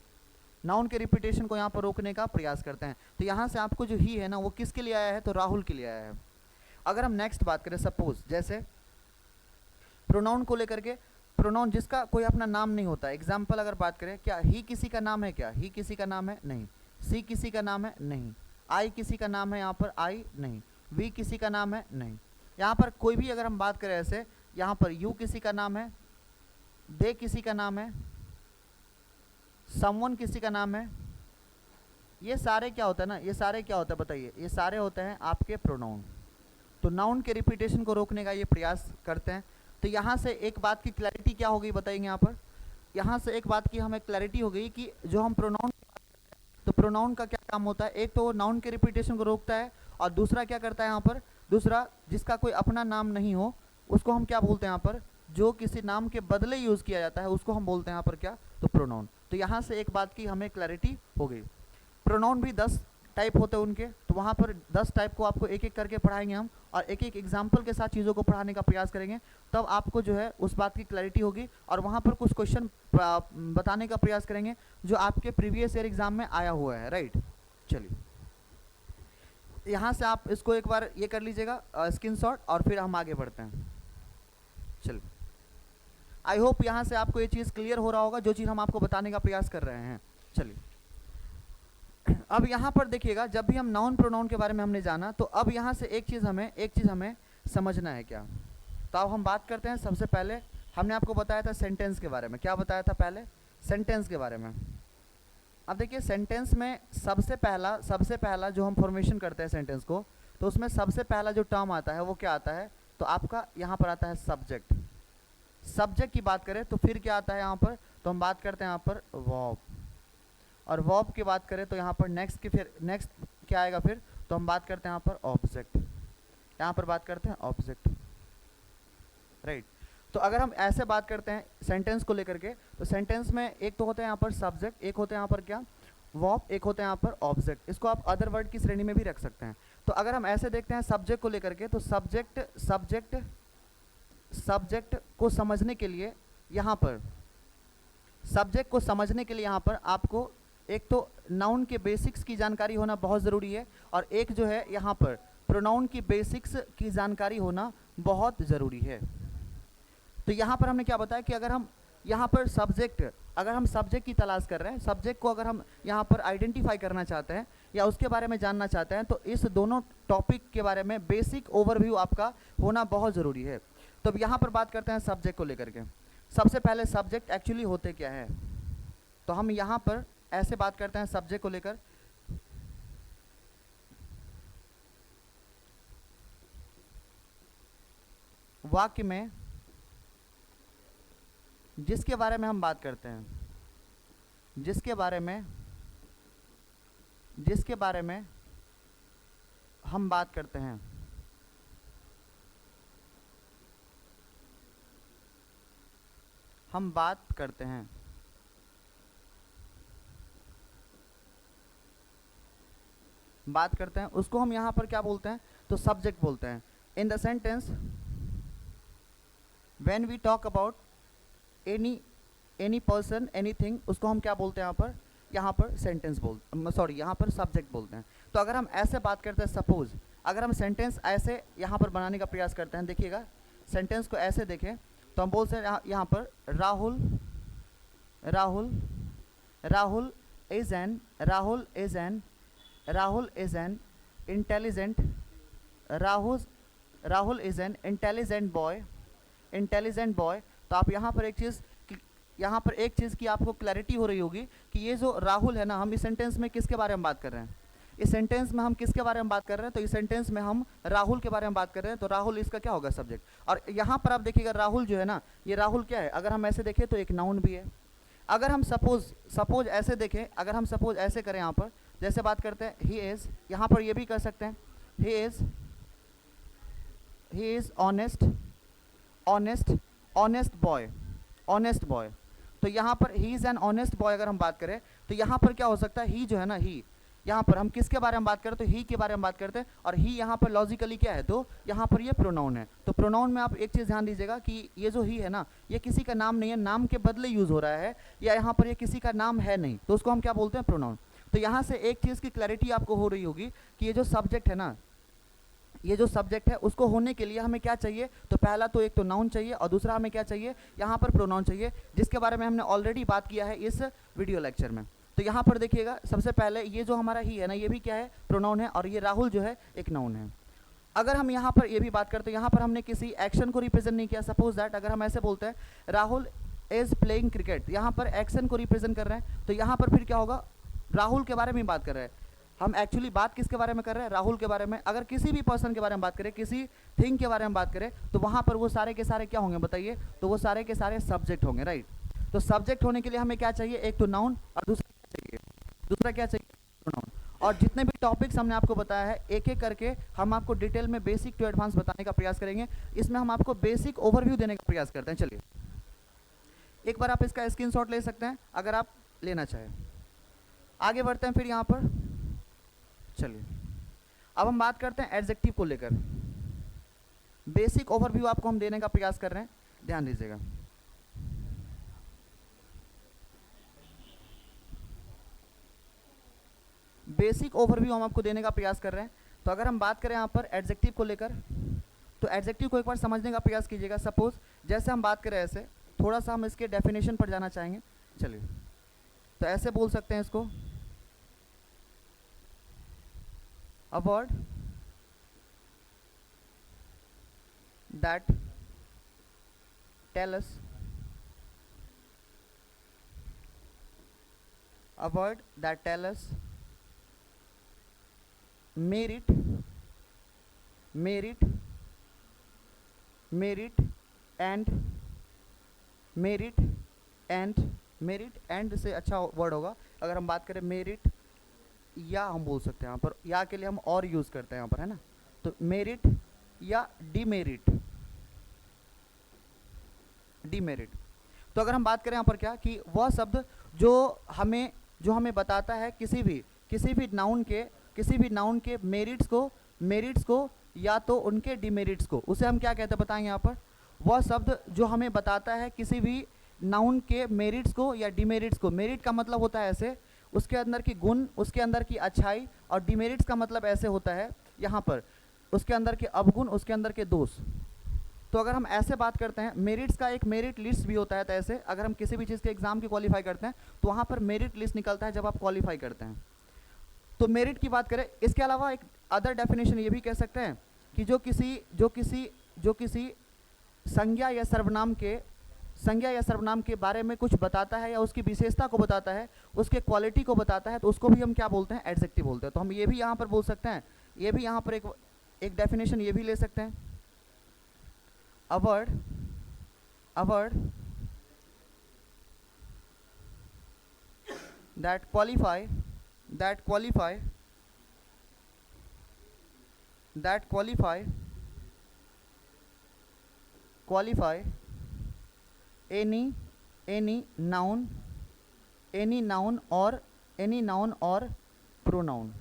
नाउन के रिपीटेशन को यहाँ पर रोकने का प्रयास करते हैं। तो यहाँ से आपको जो ही है ना वो किसके लिए आया है, तो राहुल के लिए आया है। अगर हम नेक्स्ट बात करें, सपोज जैसे प्रोनाउन को लेकर के, प्रोनाउन जिसका कोई अपना नाम नहीं होता, एग्जाम्पल अगर बात करें, क्या ही किसी का नाम है, क्या ही किसी का नाम है, नहीं। सी किसी का नाम है, नहीं। आई किसी का नाम है, यहाँ पर आई नहीं। वी किसी का नाम है, नहीं। यहाँ पर कोई भी अगर हम बात करें ऐसे, यहाँ पर यू किसी का नाम है, दे किसी का नाम है, समवन किसी का नाम है। ये सारे क्या होता है ना, ये सारे क्या होता है बताइए, ये सारे होते हैं आपके प्रोनाउन। तो नाउन के रिपीटेशन को रोकने का ये प्रयास करते हैं। तो यहाँ से एक बात की क्लैरिटी क्या हो गई बताएंगे यहाँ पर, यहाँ से एक बात की हमें क्लैरिटी हो गई कि जो हम प्रोनाउन, तो प्रोनाउन का क्या काम होता है, एक तो नाउन के रिपीटेशन को रोकता है, और दूसरा क्या करता है यहाँ पर, दूसरा जिसका कोई अपना नाम नहीं हो उसको हम क्या बोलते हैं यहाँ पर, जो किसी नाम के बदले यूज़ किया जाता है उसको हम बोलते हैं यहाँ पर क्या, तो प्रोनाउन। तो यहाँ से एक बात की हमें क्लैरिटी हो गई। प्रोनाउन भी 10 टाइप होते हैं उनके, तो वहाँ पर 10 टाइप को आपको एक एक करके पढ़ाएंगे हम, और एक एक एग्जाम्पल के साथ चीज़ों को पढ़ाने का प्रयास करेंगे, तब आपको जो है उस बात की क्लैरिटी होगी। और वहाँ पर कुछ क्वेश्चन बताने का प्रयास करेंगे जो आपके प्रीवियस ईयर एग्जाम में आया हुआ है, राइट। चलिए यहाँ से आप इसको एक बार ये कर लीजिएगा स्क्रीनशॉट, और फिर हम आगे बढ़ते हैं। चलिए आई होप यहाँ से आपको ये चीज़ क्लियर हो रहा होगा जो चीज़ हम आपको बताने का प्रयास कर रहे हैं। चलिए अब यहाँ पर देखिएगा, जब भी हम नाउन प्रोनाउन के बारे में हमने जाना, तो अब यहाँ से एक चीज़ हमें समझना है क्या। तो अब हम बात करते हैं, सबसे पहले हमने आपको बताया था सेंटेंस के बारे में। क्या बताया था पहले, सेंटेंस के बारे में। अब देखिए सेंटेंस में सबसे पहला जो हम फॉर्मेशन करते हैं सेंटेंस को, तो उसमें सबसे पहला जो टर्म आता है वो क्या आता है, तो आपका यहाँ पर आता है सब्जेक्ट। सब्जेक्ट की बात करें तो फिर क्या आता है यहाँ पर, तो हम बात करते हैं यहाँ पर वर्ब। और वर्ब की बात करें तो यहाँ पर नेक्स्ट क्या आएगा फिर, तो हम बात करते हैं यहाँ पर ऑब्जेक्ट। यहाँ पर बात करते हैं ऑब्जेक्ट, राइट। तो अगर हम ऐसे बात करते हैं सेंटेंस को लेकर के, तो सेंटेंस में एक तो होते हैं यहाँ पर सब्जेक्ट, एक होते हैं यहाँ पर क्या, वर्ब, एक होते हैं यहाँ पर ऑब्जेक्ट। इसको आप अदर वर्ड की श्रेणी में भी रख सकते हैं। तो अगर हम ऐसे देखते हैं सब्जेक्ट को लेकर के, तो सब्जेक्ट को समझने के लिए यहाँ पर आपको एक तो नाउन के बेसिक्स की जानकारी होना बहुत ज़रूरी है, और एक जो है यहाँ पर प्रोनाउन की बेसिक्स की जानकारी होना बहुत ज़रूरी है। तो यहाँ पर हमने क्या बताया कि अगर हम यहाँ पर सब्जेक्ट की तलाश कर रहे हैं, सब्जेक्ट को अगर हम यहाँ पर आइडेंटिफाई करना चाहते हैं या उसके बारे में जानना चाहते हैं, तो इस दोनों टॉपिक के बारे में बेसिक ओवरव्यू आपका होना बहुत ज़रूरी है। तो अब यहाँ पर बात करते हैं सब्जेक्ट को लेकर के। सबसे पहले सब्जेक्ट एक्चुअली होते क्या है, तो हम यहाँ पर ऐसे बात करते हैं सब्जेक्ट को लेकर। वाक्य में जिसके बारे में हम बात करते हैं, जिसके बारे में हम बात करते हैं। उसको हम यहाँ पर क्या बोलते हैं, तो सब्जेक्ट बोलते हैं। In the sentence when we talk about any person anything, उसको हम क्या बोलते हैं यहाँ पर सब्जेक्ट बोलते हैं। तो अगर हम ऐसे बात करते हैं, सपोज अगर हम सेंटेंस ऐसे यहाँ पर बनाने का प्रयास करते हैं, देखिएगा सेंटेंस को ऐसे देखें तो हम बोलते हैं यहाँ पर Rahul is an intelligent boy. तो आप यहाँ पर एक चीज़ की आपको क्लैरिटी हो रही होगी कि ये जो राहुल है ना, हम इस सेंटेंस में किसके बारे में बात कर रहे हैं। इस सेंटेंस में हम किसके बारे में बात कर रहे हैं, तो इस सेंटेंस में हम राहुल के बारे में बात कर रहे हैं। तो राहुल इसका क्या होगा, सब्जेक्ट। और यहाँ पर आप देखिएगा राहुल जो है ना, ये राहुल क्या है, अगर हम ऐसे देखें तो एक नाउन भी है। अगर हम सपोज ऐसे देखें, अगर हम सपोज ऐसे करें, यहाँ पर जैसे बात करते हैं ही इज़, यहाँ पर ये भी कर सकते हैं ही इज़ ऑनेस्ट बॉय। तो यहाँ पर he is an honest boy अगर हम बात करें तो यहाँ पर क्या हो सकता है, ही जो है ना, ही यहाँ पर हम किसके बारे में बात करते हैं, तो ही के बारे में बात करते हैं। और ही यहाँ पर लॉजिकली क्या है, तो यहाँ पर ये प्रोनाउन है। तो प्रोनाउन में आप एक चीज़ ध्यान दीजिएगा कि ये जो ही है ना, ये किसी का नाम नहीं है, नाम के बदले यूज़ हो रहा है, या यहाँ पर ये किसी का नाम है नहीं, तो उसको हम क्या बोलते हैं, प्रोनाउन। तो यहाँ से एक चीज़ की क्लैरिटी आपको हो रही होगी कि ये जो सब्जेक्ट है ना, ये जो सब्जेक्ट है उसको होने के लिए हमें क्या चाहिए, तो पहला तो एक तो नाउन चाहिए और दूसरा हमें क्या चाहिए, यहाँ पर प्रोनाउन चाहिए, जिसके बारे में हमने ऑलरेडी बात किया है इस वीडियो लेक्चर में। तो यहाँ पर देखिएगा सबसे पहले ये जो हमारा ही है ना, ये भी क्या है, प्रोनाउन है, और ये राहुल जो है एक नाउन है। अगर हम यहाँ पर ये भी बात करते हैं, यहाँ पर हमने किसी एक्शन को रिप्रेजेंट नहीं किया। सपोज दैट अगर हम ऐसे बोलते हैं राहुल इज प्लेइंग क्रिकेट, यहाँ पर एक्शन को रिप्रेजेंट कर रहे हैं, तो यहाँ पर फिर क्या होगा, राहुल के बारे में बात कर रहे हैं। हम एक्चुअली बात किसके बारे में कर रहे हैं, राहुल के बारे में। अगर किसी भी पर्सन के बारे में बात करें, किसी थिंग के बारे में बात करें, तो वहाँ पर वो सारे के सारे क्या होंगे बताइए, तो वो सारे के सारे सब्जेक्ट होंगे, राइट। तो सब्जेक्ट होने के लिए हमें क्या चाहिए, एक तो नाउन और दूसरा क्या चाहिए, प्रोनाउन। और जितने भी टॉपिक्स हमने आपको बताया है, एक एक करके हम आपको डिटेल में बेसिक टू एडवांस बताने का प्रयास करेंगे। इसमें हम आपको बेसिक ओवरव्यू देने का प्रयास करते हैं। चलिए एक बार आप इसका स्क्रीनशॉट ले सकते हैं अगर आप लेना चाहें। आगे बढ़ते हैं फिर यहाँ पर। चलिए अब हम बात करते हैं एडजेक्टिव को लेकर। बेसिक ओवरव्यू आपको हम देने का प्रयास कर रहे हैं, ध्यान दीजिएगा। बेसिक ओवरव्यू हम आपको देने का प्रयास कर रहे हैं। तो अगर हम बात करें यहाँ पर एडजेक्टिव को लेकर, तो एडजेक्टिव को एक बार समझने का प्रयास कीजिएगा। सपोज जैसे हम बात करें ऐसे, थोड़ा सा हम इसके डेफिनेशन पर जाना चाहेंगे। चलिए तो ऐसे बोल सकते हैं इसको, a word that tell us merit and से अच्छा वर्ड होगा अगर हम बात करें मेरिट, या हम बोल सकते हैं यहाँ पर, या के लिए हम और यूज़ करते हैं यहाँ पर, है ना। तो मेरिट या डिमेरिट। तो अगर हम बात करें यहाँ पर क्या, कि वह शब्द जो हमें बताता है किसी भी नाउन के मेरिट्स को या तो उनके डिमेरिट्स को, उसे हम क्या कहते हैं बताएंगे यहाँ पर। वह शब्द जो हमें बताता है किसी भी नाउन के मेरिट्स को या डिमेरिट्स को। मेरिट का मतलब होता है ऐसे, उसके अंदर की गुण, उसके अंदर की अच्छाई, और डिमेरिट्स का मतलब ऐसे होता है यहाँ पर उसके अंदर के अवगुण, उसके अंदर के दोष। तो अगर हम ऐसे बात करते हैं, मेरिट्स का एक मेरिट लिस्ट भी होता है। तो ऐसे अगर हम किसी भी चीज़ के एग्जाम की क्वालिफाई करते हैं तो वहाँ पर मेरिट लिस्ट निकलता है जब आप क्वालिफाई करते हैं। तो मेरिट की बात करें, इसके अलावा एक अदर डेफिनेशन ये भी कह सकते हैं कि जो किसी संज्ञा या सर्वनाम के बारे में कुछ बताता है या उसकी विशेषता को बताता है, उसके क्वालिटी को बताता है, तो उसको भी हम क्या बोलते हैं, एडजेक्टिव बोलते हैं। तो हम ये भी यहाँ पर बोल सकते हैं, ये भी यहाँ पर एक डेफिनेशन ये भी ले सकते हैं। A word that qualify that qualify that qualify qualify any any noun any noun और प्रोनाउन।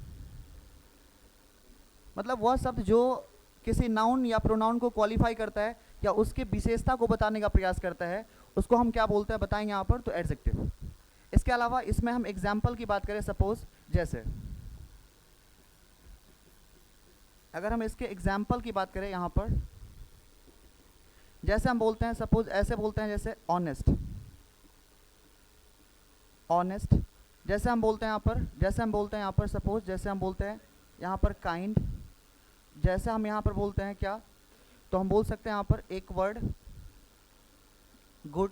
मतलब वह शब्द जो किसी नाउन या प्रोनाउन को क्वालिफाई करता है या उसके विशेषता को बताने का प्रयास करता है, उसको हम क्या बोलते हैं बताएंगे यहाँ पर, तो एडजेक्टिव। इसके अलावा इसमें हम एग्जाम्पल की बात करें, सपोज जैसे अगर हम इसके एग्जाम्पल की बात करें यहाँ पर, जैसे हम बोलते हैं, सपोज ऐसे बोलते हैं जैसे ऑनेस्ट, ऑनेस्ट। जैसे हम बोलते हैं यहाँ पर सपोज जैसे हम बोलते हैं यहाँ पर काइंड। जैसे हम यहाँ पर बोलते हैं क्या, तो हम बोल सकते हैं यहाँ पर एक वर्ड गुड।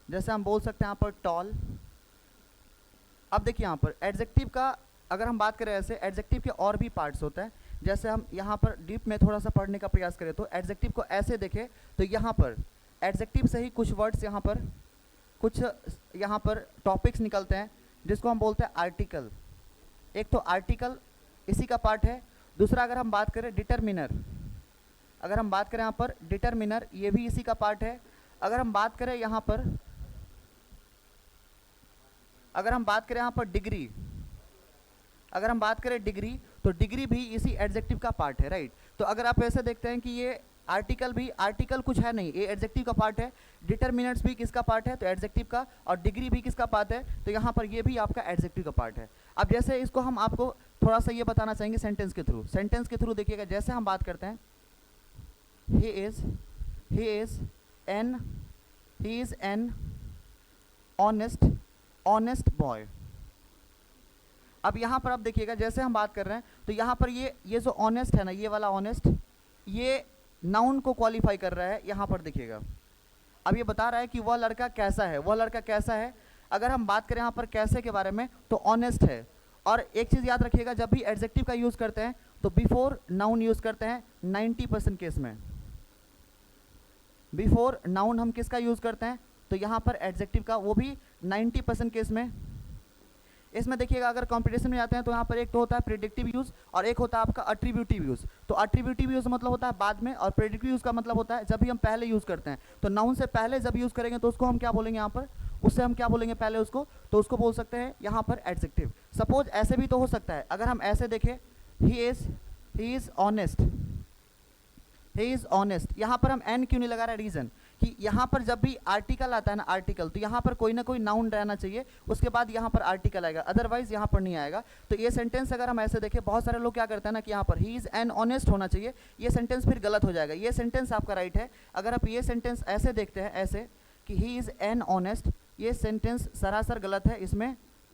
जैसे हम बोल सकते हैं यहाँ पर टॉल। अब देखिए यहाँ पर एडजेक्टिव का अगर हम बात करें, ऐसे एडजेक्टिव के और भी पार्ट्स होते हैं। जैसे हम यहाँ पर डीप में थोड़ा सा पढ़ने का प्रयास करें तो एडजेक्टिव को ऐसे देखें तो यहाँ पर एडजेक्टिव से ही कुछ वर्ड्स यहाँ पर कुछ यहाँ पर टॉपिक्स निकलते हैं जिसको हम बोलते हैं आर्टिकल। एक तो आर्टिकल इसी का पार्ट है। दूसरा अगर हम बात करें डिटरमिनर, अगर हम बात करें यहाँ पर डिटरमिनर, ये भी इसी का पार्ट है। अगर हम बात करें यहाँ पर डिग्री, अगर हम बात करें डिग्री, तो डिग्री भी इसी एडजेक्टिव का पार्ट है, राइट। तो अगर आप ऐसे देखते हैं कि ये आर्टिकल भी, आर्टिकल कुछ है नहीं, ये एडजेक्टिव का पार्ट है। डिटरमिनेंट्स भी किसका पार्ट है, तो एडजेक्टिव का। और डिग्री भी किसका पार्ट है, तो यहाँ पर ये भी आपका एडजेक्टिव का पार्ट है। अब जैसे इसको हम आपको थोड़ा सा ये बताना चाहेंगे सेंटेंस के थ्रू। सेंटेंस के थ्रू देखिएगा, जैसे हम बात करते हैं he is an honest boy. अब यहाँ पर आप देखिएगा, जैसे हम बात कर रहे हैं तो यहाँ पर ये जो ऑनेस्ट है ना, ये वाला ऑनेस्ट, ये नाउन को क्वालिफाई कर रहा है। यहाँ पर देखिएगा, अब ये बता रहा है कि वह लड़का कैसा है, वह लड़का कैसा है। अगर हम बात करें यहाँ पर कैसे के बारे में, तो ऑनेस्ट है। और एक चीज़ याद रखिएगा, जब भी एडजेक्टिव का यूज़ करते हैं तो बिफोर नाउन यूज़ करते हैं 90% केस में। बिफोर नाउन हम किसका यूज़ करते हैं, तो यहाँ पर एडजेक्टिव का, वो भी 90% केस में। इसमें देखिएगा अगर कॉम्पिटिशन में जाते हैं तो यहाँ पर एक तो होता है प्रेडिक्टिव यूज़ और एक होता है आपका अट्रीब्यूटिव यूज़। तो अट्रीब्यूटिव यूज़ मतलब होता है बाद में, और प्रेडिक्टिव यूज़ का मतलब होता है जब भी हम पहले यूज़ करते हैं। तो नाउन से पहले जब यूज़ करेंगे तो उसको हम क्या बोलेंगे, यहाँ पर उससे हम क्या बोलेंगे पहले उसको, तो उसको बोल सकते हैं यहाँ पर एडजेक्टिव। सपोज ऐसे भी तो हो सकता है, अगर हम ऐसे देखें ही इज़ ऑनेस्ट। यहाँ पर हम एन क्यों नहीं लगा रहे, रीज़न कि यहाँ पर जब भी आर्टिकल आता है ना, आर्टिकल, तो यहाँ पर कोई ना कोई नाउन रहना चाहिए, उसके बाद यहाँ पर आर्टिकल आएगा, अदरवाइज यहाँ पर नहीं आएगा। तो ये सेंटेंस अगर हम ऐसे देखें, बहुत सारे लोग क्या करते हैं ना कि यहाँ पर ही इज़ एन ऑनेस्ट होना चाहिए, ये सेंटेंस फिर गलत हो जाएगा। ये सेंटेंस आपका राइट है। अगर आप ये सेंटेंस ऐसे देखते हैं, ऐसे कि ही इज़ एन ऑनेस्ट, ये सेंटेंस सरासर गलत है।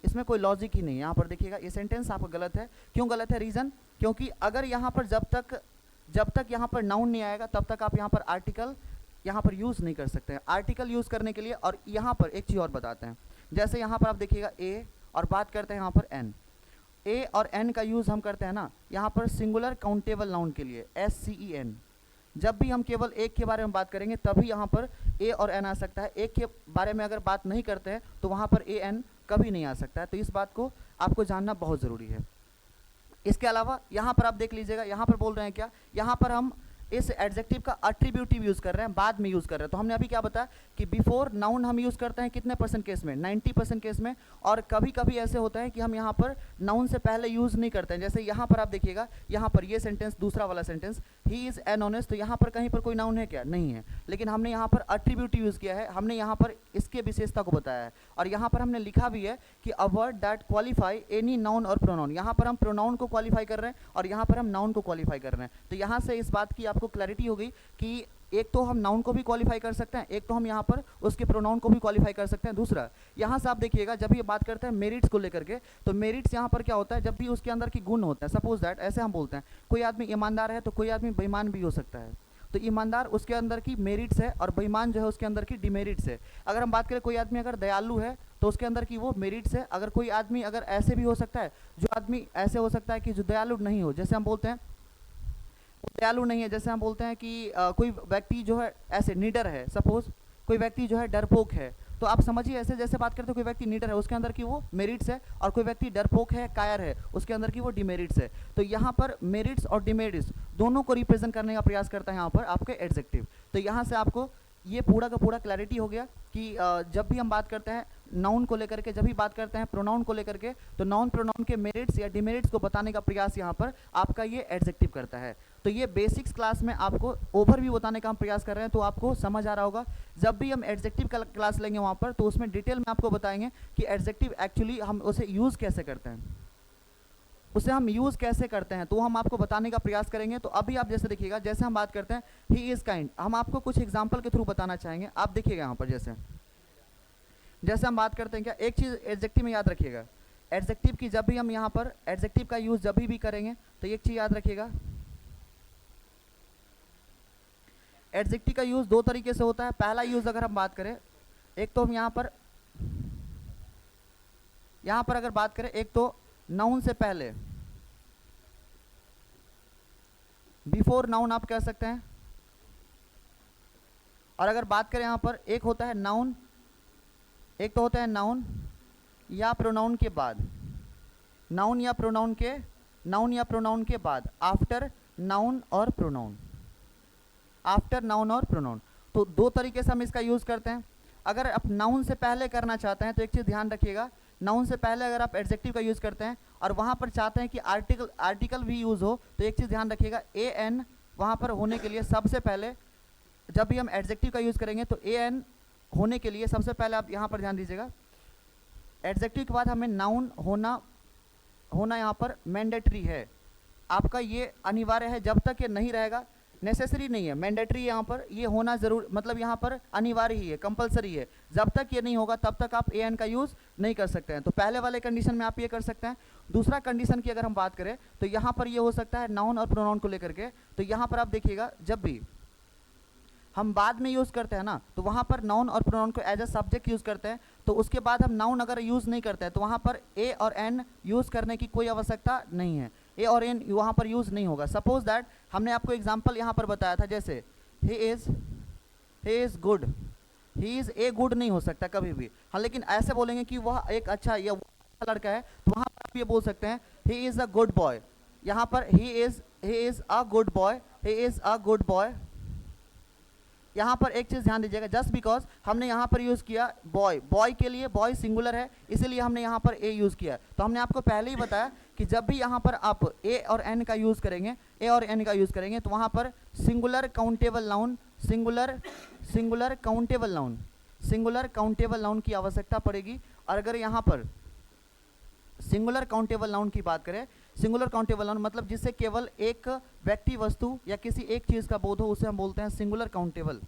इसमें कोई लॉजिक ही नहीं है। यहाँ पर देखिएगा, ये सेंटेंस आपका गलत है। क्यों गलत है, रीज़न, क्योंकि अगर यहाँ पर जब तक यहाँ पर नाउन नहीं आएगा तब तक आप यहाँ पर आर्टिकल यहाँ पर यूज़ नहीं कर सकते हैं। आर्टिकल यूज़ करने के लिए, और यहाँ पर एक चीज़ और बताते हैं, जैसे यहाँ पर आप देखिएगा ए और बात करते हैं यहाँ पर एन। ए और एन का यूज़ हम करते हैं ना यहाँ पर सिंगुलर काउंटेबल नाउन के लिए, SCEN। जब भी हम केवल एक के बारे में बात करेंगे तभी यहाँ पर ए और एन आ सकता है। एक के बारे में अगर बात नहीं करते हैं तो वहाँ पर AN कभी नहीं आ सकता है। तो इस बात को आपको जानना बहुत ज़रूरी है। इसके अलावा यहाँ पर आप देख लीजिएगा, यहाँ पर बोल रहे हैं क्या, यहाँ पर हम इस एडजेक्टिव का अट्रीब्यूटिव यूज़ कर रहे हैं, बाद में यूज़ कर रहे हैं। तो हमने अभी क्या बताया कि बिफोर नाउन हम यूज़ करते हैं कितने % केस में, 90% केस में। और कभी कभी ऐसे होता है कि हम यहाँ पर नाउन से पहले यूज़ नहीं करते हैं। जैसे यहाँ पर आप देखिएगा, यहाँ पर ये सेंटेंस, दूसरा वाला sentence, he is an honest, तो यहाँ पर कहीं पर कोई नाउन है क्या, नहीं है, लेकिन हमने यहाँ पर अट्रीब्यूटिव यूज़ किया है, हमने यहाँ पर इसके विशेषता को बताया है। और यहाँ पर हमने लिखा भी है कि a word that qualify any noun और प्रोनाउन। यहाँ पर हम प्रोनाउन को क्वालिफाई कर रहे हैं और यहाँ पर हम नाउन को क्वालिफाई कर रहे हैं। तो यहाँ से इस बात की आपको क्लैरिटी हो गई कि एक तो हम नाउन को भी क्वालिफाई कर सकते हैं, एक तो हम यहाँ पर उसके प्रोनाउन को भी क्वालिफाई कर सकते हैं। दूसरा, यहाँ से आप देखिएगा, जब ये बात करते हैं मेरिट्स को लेकर के, तो मेरिट्स यहाँ पर क्या होता है, जब भी उसके अंदर की गुण होता है। सपोज दैट ऐसे हम बोलते हैं कोई आदमी ईमानदार है तो कोई आदमी बेईमान भी हो सकता है। तो ईमानदार उसके अंदर की मेरिट्स है और बेईमान जो है उसके अंदर की डिमेरिट्स है। अगर हम बात करें कोई आदमी अगर दयालु है तो उसके अंदर की वो मेरिट्स है। अगर कोई आदमी अगर ऐसे भी हो सकता है, जो आदमी ऐसे हो सकता है कि जो दयालु नहीं हो, जैसे हम बोलते हैं दयालु नहीं है, जैसे हम बोलते हैं कि कोई व्यक्ति जो है ऐसे निडर है, सपोज कोई व्यक्ति जो है डरपोक है, तो आप समझिए ऐसे जैसे बात करते हो कोई व्यक्ति नीडर है उसके अंदर की वो मेरिट्स है, और कोई व्यक्ति डरपोक है, कायर है, उसके अंदर की वो डिमेरिट्स है। तो यहाँ पर मेरिट्स और डिमेरिट्स दोनों को रिप्रेजेंट करने का प्रयास करता है यहाँ पर आपके एडजेक्टिव। तो यहाँ से आपको ये पूरा का पूरा क्लैरिटी हो गया कि जब भी हम बात करते हैं नाउन को लेकर के, जब भी बात करते हैं प्रोनाउन को लेकर के, तो नाउन प्रोनाउन के मेरिट्स या डिमेरिट्स को बताने का प्रयास यहाँ पर आपका ये एडजेक्टिव करता है। तो ये बेसिक्स क्लास में आपको ओवरव्यू बताने का हम प्रयास कर रहे हैं, तो आपको समझ आ रहा होगा। जब भी हम एडजेक्टिव का क्लास लेंगे वहाँ पर, तो उसमें डिटेल में आपको बताएंगे कि एडजेक्टिव एक्चुअली हम उसे यूज़ कैसे करते हैं, उसे हम यूज़ कैसे करते हैं, तो हम आपको बताने का प्रयास करेंगे। तो अभी आप जैसे देखिएगा, जैसे हम बात करते हैं ही इज़ काइंड, हम आपको कुछ एग्जाम्पल के थ्रू बताना चाहेंगे। आप देखिएगा यहाँ पर जैसे हम बात करते हैं, क्या एक चीज़ एडजेक्टिव में याद रखिएगा, एडजेक्टिव की जब भी हम यहाँ पर एडजेक्टिव का यूज़ जब भी करेंगे तो एक चीज़ याद रखिएगा, एडजेक्टिव का यूज़ दो तरीके से होता है। पहला यूज़ अगर हम बात करें, एक तो हम यहाँ पर अगर बात करें, एक तो नाउन से पहले, बिफोर नाउन आप कह सकते हैं। और अगर बात करें यहाँ पर, एक होता है नाउन, एक तो होता है नाउन या प्रोनाउन के बाद, नाउन या प्रोनाउन के बाद, आफ्टर नाउन और प्रोनाउन, आफ्टर नाउन और प्रोनाउन। तो दो तरीके से हम इसका यूज़ करते हैं। अगर आप नाउन से पहले करना चाहते हैं तो एक चीज़ ध्यान रखिएगा, नाउन से पहले अगर आप एडजेक्टिव का यूज़ करते हैं और वहाँ पर चाहते हैं कि आर्टिकल भी यूज़ हो, तो एक चीज़ ध्यान रखिएगा, ए एन वहाँ पर होने के लिए सबसे पहले, जब भी हम एडजेक्टिव का यूज़ करेंगे तो ए एन होने के लिए सबसे पहले आप यहाँ पर ध्यान दीजिएगा, एडजेक्टिव के बाद हमें नाउन होना यहाँ पर मैंडेटरी है, आपका ये अनिवार्य है। जब तक ये नहीं रहेगा, नेसेसरी नहीं है, मैंडेटरी यहाँ पर ये होना ज़रूर, मतलब यहाँ पर अनिवार्य ही है, कंपलसरी है। जब तक ये नहीं होगा तब तक आप ए एन का यूज़ नहीं कर सकते हैं। तो पहले वाले कंडीशन में आप ये कर सकते हैं। दूसरा कंडीशन की अगर हम बात करें तो यहाँ पर ये हो सकता है नाउन और प्रोनाउन को लेकर के। तो यहाँ पर आप देखिएगा, जब भी हम बाद में यूज़ करते हैं ना, तो वहाँ पर नाउन और प्रोनाउन को एज अ सब्जेक्ट यूज़ करते हैं। तो उसके बाद हम नाउन अगर यूज़ नहीं करते हैं तो वहाँ पर ए और एन यूज़ करने की कोई आवश्यकता नहीं है, ए और एन वहाँ पर यूज़ नहीं होगा। सपोज दैट हमने आपको एग्जांपल यहाँ पर बताया था, जैसे he is good, he is a good नहीं हो सकता कभी भी, हाँ, लेकिन ऐसे बोलेंगे कि वह एक अच्छा या लड़का है, तो वहाँ पर आप ये बोल सकते हैं he is a good boy. यहाँ पर he is a good boy, he is a good boy. यहाँ पर एक चीज़ ध्यान दीजिएगा, जस्ट बिकॉज हमने यहाँ पर यूज़ किया बॉय के लिए, बॉय सिंगुलर है, इसीलिए हमने यहाँ पर ए यूज़ किया। तो हमने आपको पहले ही बताया कि जब भी यहाँ पर आप ए और एन का यूज़ करेंगे, तो वहाँ पर सिंगुलर काउंटेबल नाउन की आवश्यकता पड़ेगी। और अगर यहाँ पर सिंगुलर काउंटेबल नाउन की बात करें, सिंगुलर काउंटेबल नाउन मतलब जिससे केवल एक व्यक्ति, वस्तु या किसी एक चीज़ का बोध हो, उसे हम बोलते हैं सिंगुलर काउंटेबल।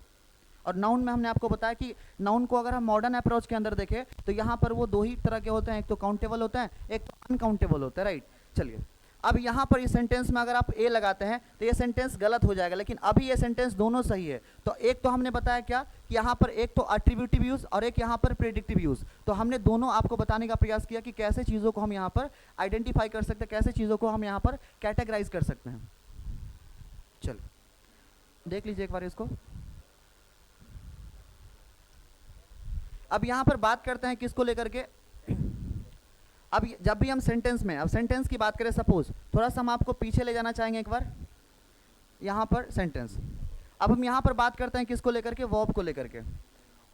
और नाउन में हमने आपको बताया कि नाउन को अगर हम मॉडर्न अप्रोच के अंदर देखें तो यहाँ पर वो दो ही तरह के होते हैं, एक तो काउंटेबल होता है, एक तो अनकाउंटेबल होता है, राइट। चलिए, अब यहाँ पर इस सेंटेंस में अगर आप ए लगाते हैं तो ये सेंटेंस गलत हो जाएगा, लेकिन अभी ये सेंटेंस दोनों सही है। तो एक तो हमने बताया क्या कि यहाँ पर एक तो एट्रीब्यूटिव यूज़ और एक यहाँ पर प्रेडिक्टिव यूज़। तो हमने दोनों आपको बताने का प्रयास किया कि कैसे चीज़ों को हम यहाँ पर आइडेंटिफाई कर सकते हैं, कैसे चीज़ों को हम यहाँ पर कैटेगराइज कर सकते हैं। चलो देख लीजिए एक बार इसको। अब यहाँ पर बात करते हैं किसको लेकर के, अब जब भी हम सेंटेंस में, अब सेंटेंस की बात करें, सपोज थोड़ा सा हम आपको पीछे ले जाना चाहेंगे एक बार, यहाँ पर सेंटेंस। अब हम यहाँ पर बात करते हैं किसको लेकर के, वर्ब को लेकर के।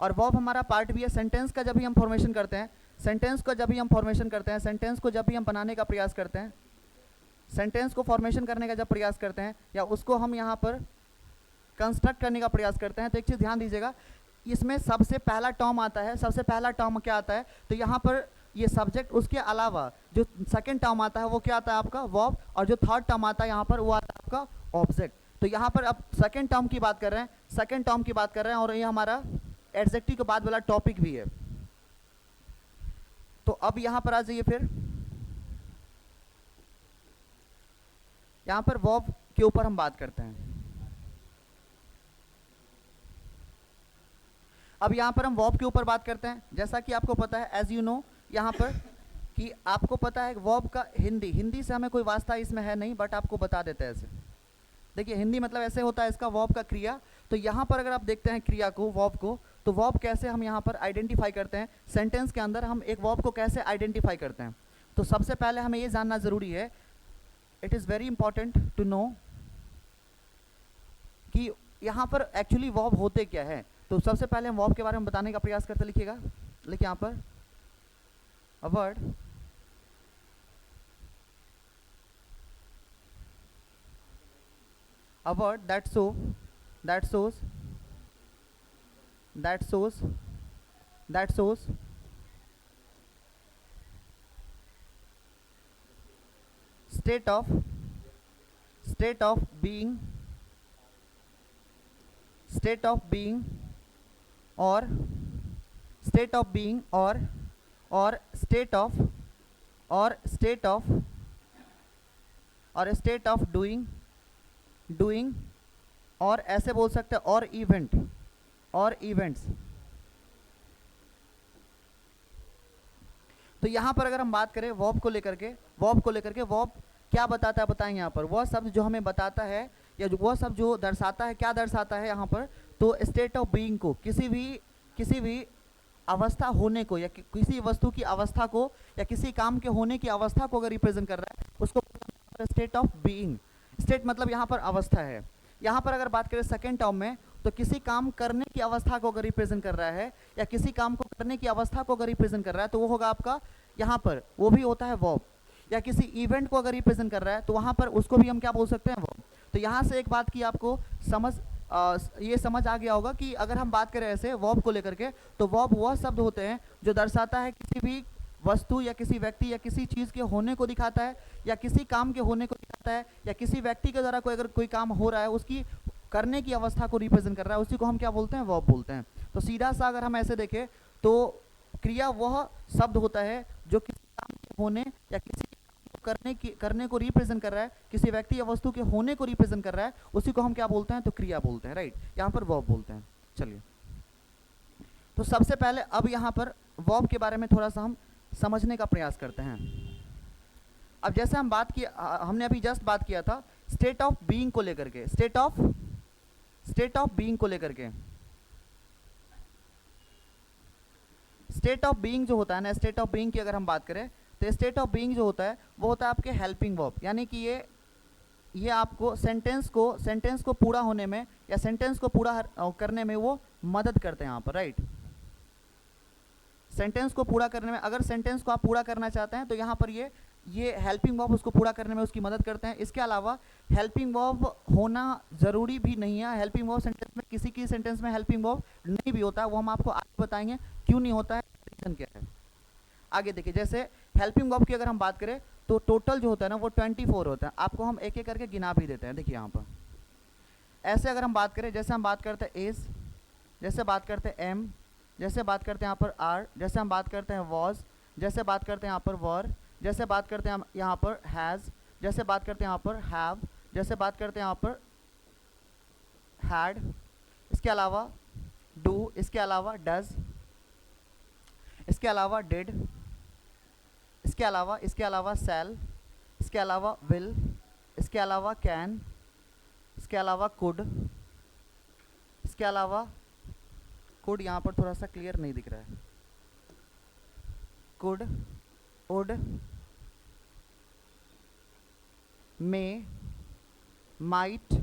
और वर्ब हमारा पार्ट भी है। सेंटेंस का जब भी हम फॉर्मेशन करते हैं, सेंटेंस को जब भी हम बनाने का प्रयास करते हैं, सेंटेंस को फॉर्मेशन करने का जब प्रयास करते हैं या उसको हम यहाँ पर कंस्ट्रक्ट करने का प्रयास करते हैं, तो एक चीज़ ध्यान दीजिएगा, इसमें सबसे पहला टर्म आता है। सबसे पहला टर्म क्या आता है, तो यहाँ पर ये सब्जेक्ट, उसके अलावा जो सेकंड टर्म आता है वो क्या आता है आपका, वर्ब, और जो थर्ड टर्म आता है यहाँ पर वो आता है आपका ऑब्जेक्ट। तो यहाँ पर अब सेकंड टर्म की बात कर रहे हैं, और ये हमारा एडजेक्टिव के बाद वाला टॉपिक भी है। तो अब यहाँ पर आ जाइए, फिर यहाँ पर वर्ब के ऊपर हम बात करते हैं। अब यहाँ पर हम वर्ब के ऊपर बात करते हैं। जैसा कि आपको पता है, एज यू नो, यहाँ पर कि आपको पता है वर्ब का हिंदी से हमें कोई वास्ता इसमें है नहीं, बट आपको बता देते हैं ऐसे। देखिए, हिंदी मतलब ऐसे होता है इसका वर्ब का क्रिया। तो यहाँ पर अगर आप देखते हैं क्रिया को, वर्ब को, तो वर्ब कैसे हम यहाँ पर आइडेंटिफाई करते हैं, सेंटेंस के अंदर हम एक वर्ब को कैसे आइडेंटिफाई करते हैं। तो सबसे पहले हमें ये जानना ज़रूरी है, it is very important to know कि यहाँ पर एक्चुअली वर्ब होते क्या है। तो सबसे पहले हम वर्ब के बारे में बताने का प्रयास करते, लिखिएगा, लिखिए यहाँ पर a word a word that shows state of being or state of being or state of doing और ऐसे बोल सकते हैं और इवेंट्स। तो यहाँ पर अगर हम बात करें वर्ब को लेकर के, वर्ब क्या बताता है, बताएंगे यहाँ पर वह शब्द जो हमें बताता है या वह शब्द जो दर्शाता है, क्या दर्शाता है यहाँ पर, तो स्टेट ऑफ बीइंग को, किसी भी अवस्था होने को या किसी वस्तु की अवस्था को या किसी काम के होने की अवस्था को अगर रिप्रेजेंट कर रहा है उसको स्टेट ऑफ बीइंग। स्टेट मतलब यहाँ पर अवस्था है। यहाँ पर अगर बात करें सेकेंड टर्म में, तो किसी काम करने की अवस्था को अगर रिप्रेजेंट कर रहा है या किसी काम को करने की अवस्था को अगर रिप्रेजेंट कर रहा है तो वो होगा आपका यहाँ पर, वो भी होता है वर्ब। या किसी इवेंट को अगर रिप्रेजेंट कर रहा है तो वहाँ पर उसको भी हम क्या बोल सकते हैं, वर्ब। तो यहाँ से एक बात की आपको ये समझ आ गया होगा कि अगर हम बात करें ऐसे वर्ब को लेकर के, तो वर्ब वह शब्द होते हैं जो दर्शाता है किसी भी वस्तु या किसी व्यक्ति या किसी चीज़ के होने को दिखाता है या किसी काम के होने को दिखाता है या किसी व्यक्ति के द्वारा अगर कोई काम हो रहा है उसकी करने की अवस्था को रिप्रेजेंट कर रहा है, उसी को हम क्या बोलते हैं, वर्ब बोलते हैं। तो सीधा सा अगर हम ऐसे देखें तो क्रिया वह शब्द होता है जो किसी काम के होने या किसी करने को रिप्रेजेंट कर रहा है, किसी व्यक्ति या वस्तु के होने को रिप्रेजेंट कर रहा है, उसी को हम क्या बोलते हैं, तो क्रिया बोलते हैं, राइट। यहाँ पर वर्ब बोलते हैं। चलिए, तो सबसे पहले अब यहाँ पर वर्ब के बारे में थोड़ा सा हम समझने का प्रयास करते हैं। अब जैसे हम बात की, हमने अभी जस्ट बात किया था स्टेट ऑफ बीइंग को लेकर के, स्टेट ऑफ बीइंग को लेकर के। स्टेट ऑफ बीइंग जो होता है ना, स्टेट ऑफ बीइंग की अगर हम बात करें तो स्टेट ऑफ बीइंग जो होता है वो होता है आपके हेल्पिंग वर्ब, यानी कि ये आपको सेंटेंस को पूरा होने में या सेंटेंस को पूरा करने में वो मदद करते हैं यहाँ पर, राइट। सेंटेंस को पूरा करने में, अगर सेंटेंस को आप पूरा करना चाहते हैं तो यहाँ पर ये हेल्पिंग वर्ब उसको पूरा करने में उसकी मदद करते हैं। इसके अलावा हेल्पिंग वर्ब होना ज़रूरी भी नहीं है। हेल्पिंग वर्ब सेंटेंस में, किसी की सेंटेंस में हेल्पिंग वर्ब नहीं भी होता है, वो हम आपको आगे बताएंगे क्यों नहीं होता है, रीजन क्या है। आगे देखिए, जैसे हेल्पिंग वर्ब की अगर हम बात करें तो टोटल जो होता है ना वो 24 होता है। आपको हम एक एक करके गिना भी देते हैं। देखिए यहाँ पर ऐसे अगर हम बात करें, जैसे हम बात करते हैं इज, जैसे बात करते हैं एम, जैसे बात करते हैं यहाँ पर आर, जैसे हम बात करते हैं वॉज, जैसे बात करते हैं यहाँ पर वर, जैसे बात करते हैं यहाँ पर हैज़, जैसे बात करते हैं यहाँ पर हैव, जैसे बात करते हैं यहाँ पर हैड, इसके अलावा डू, इसके अलावा डज, इसके अलावा डिड, इसके अलावा सेल, इसके अलावा विल, इसके अलावा कैन, इसके अलावा कुड, इसके अलावा कुड यहाँ पर थोड़ा सा क्लियर नहीं दिख रहा है, could, would, may, might,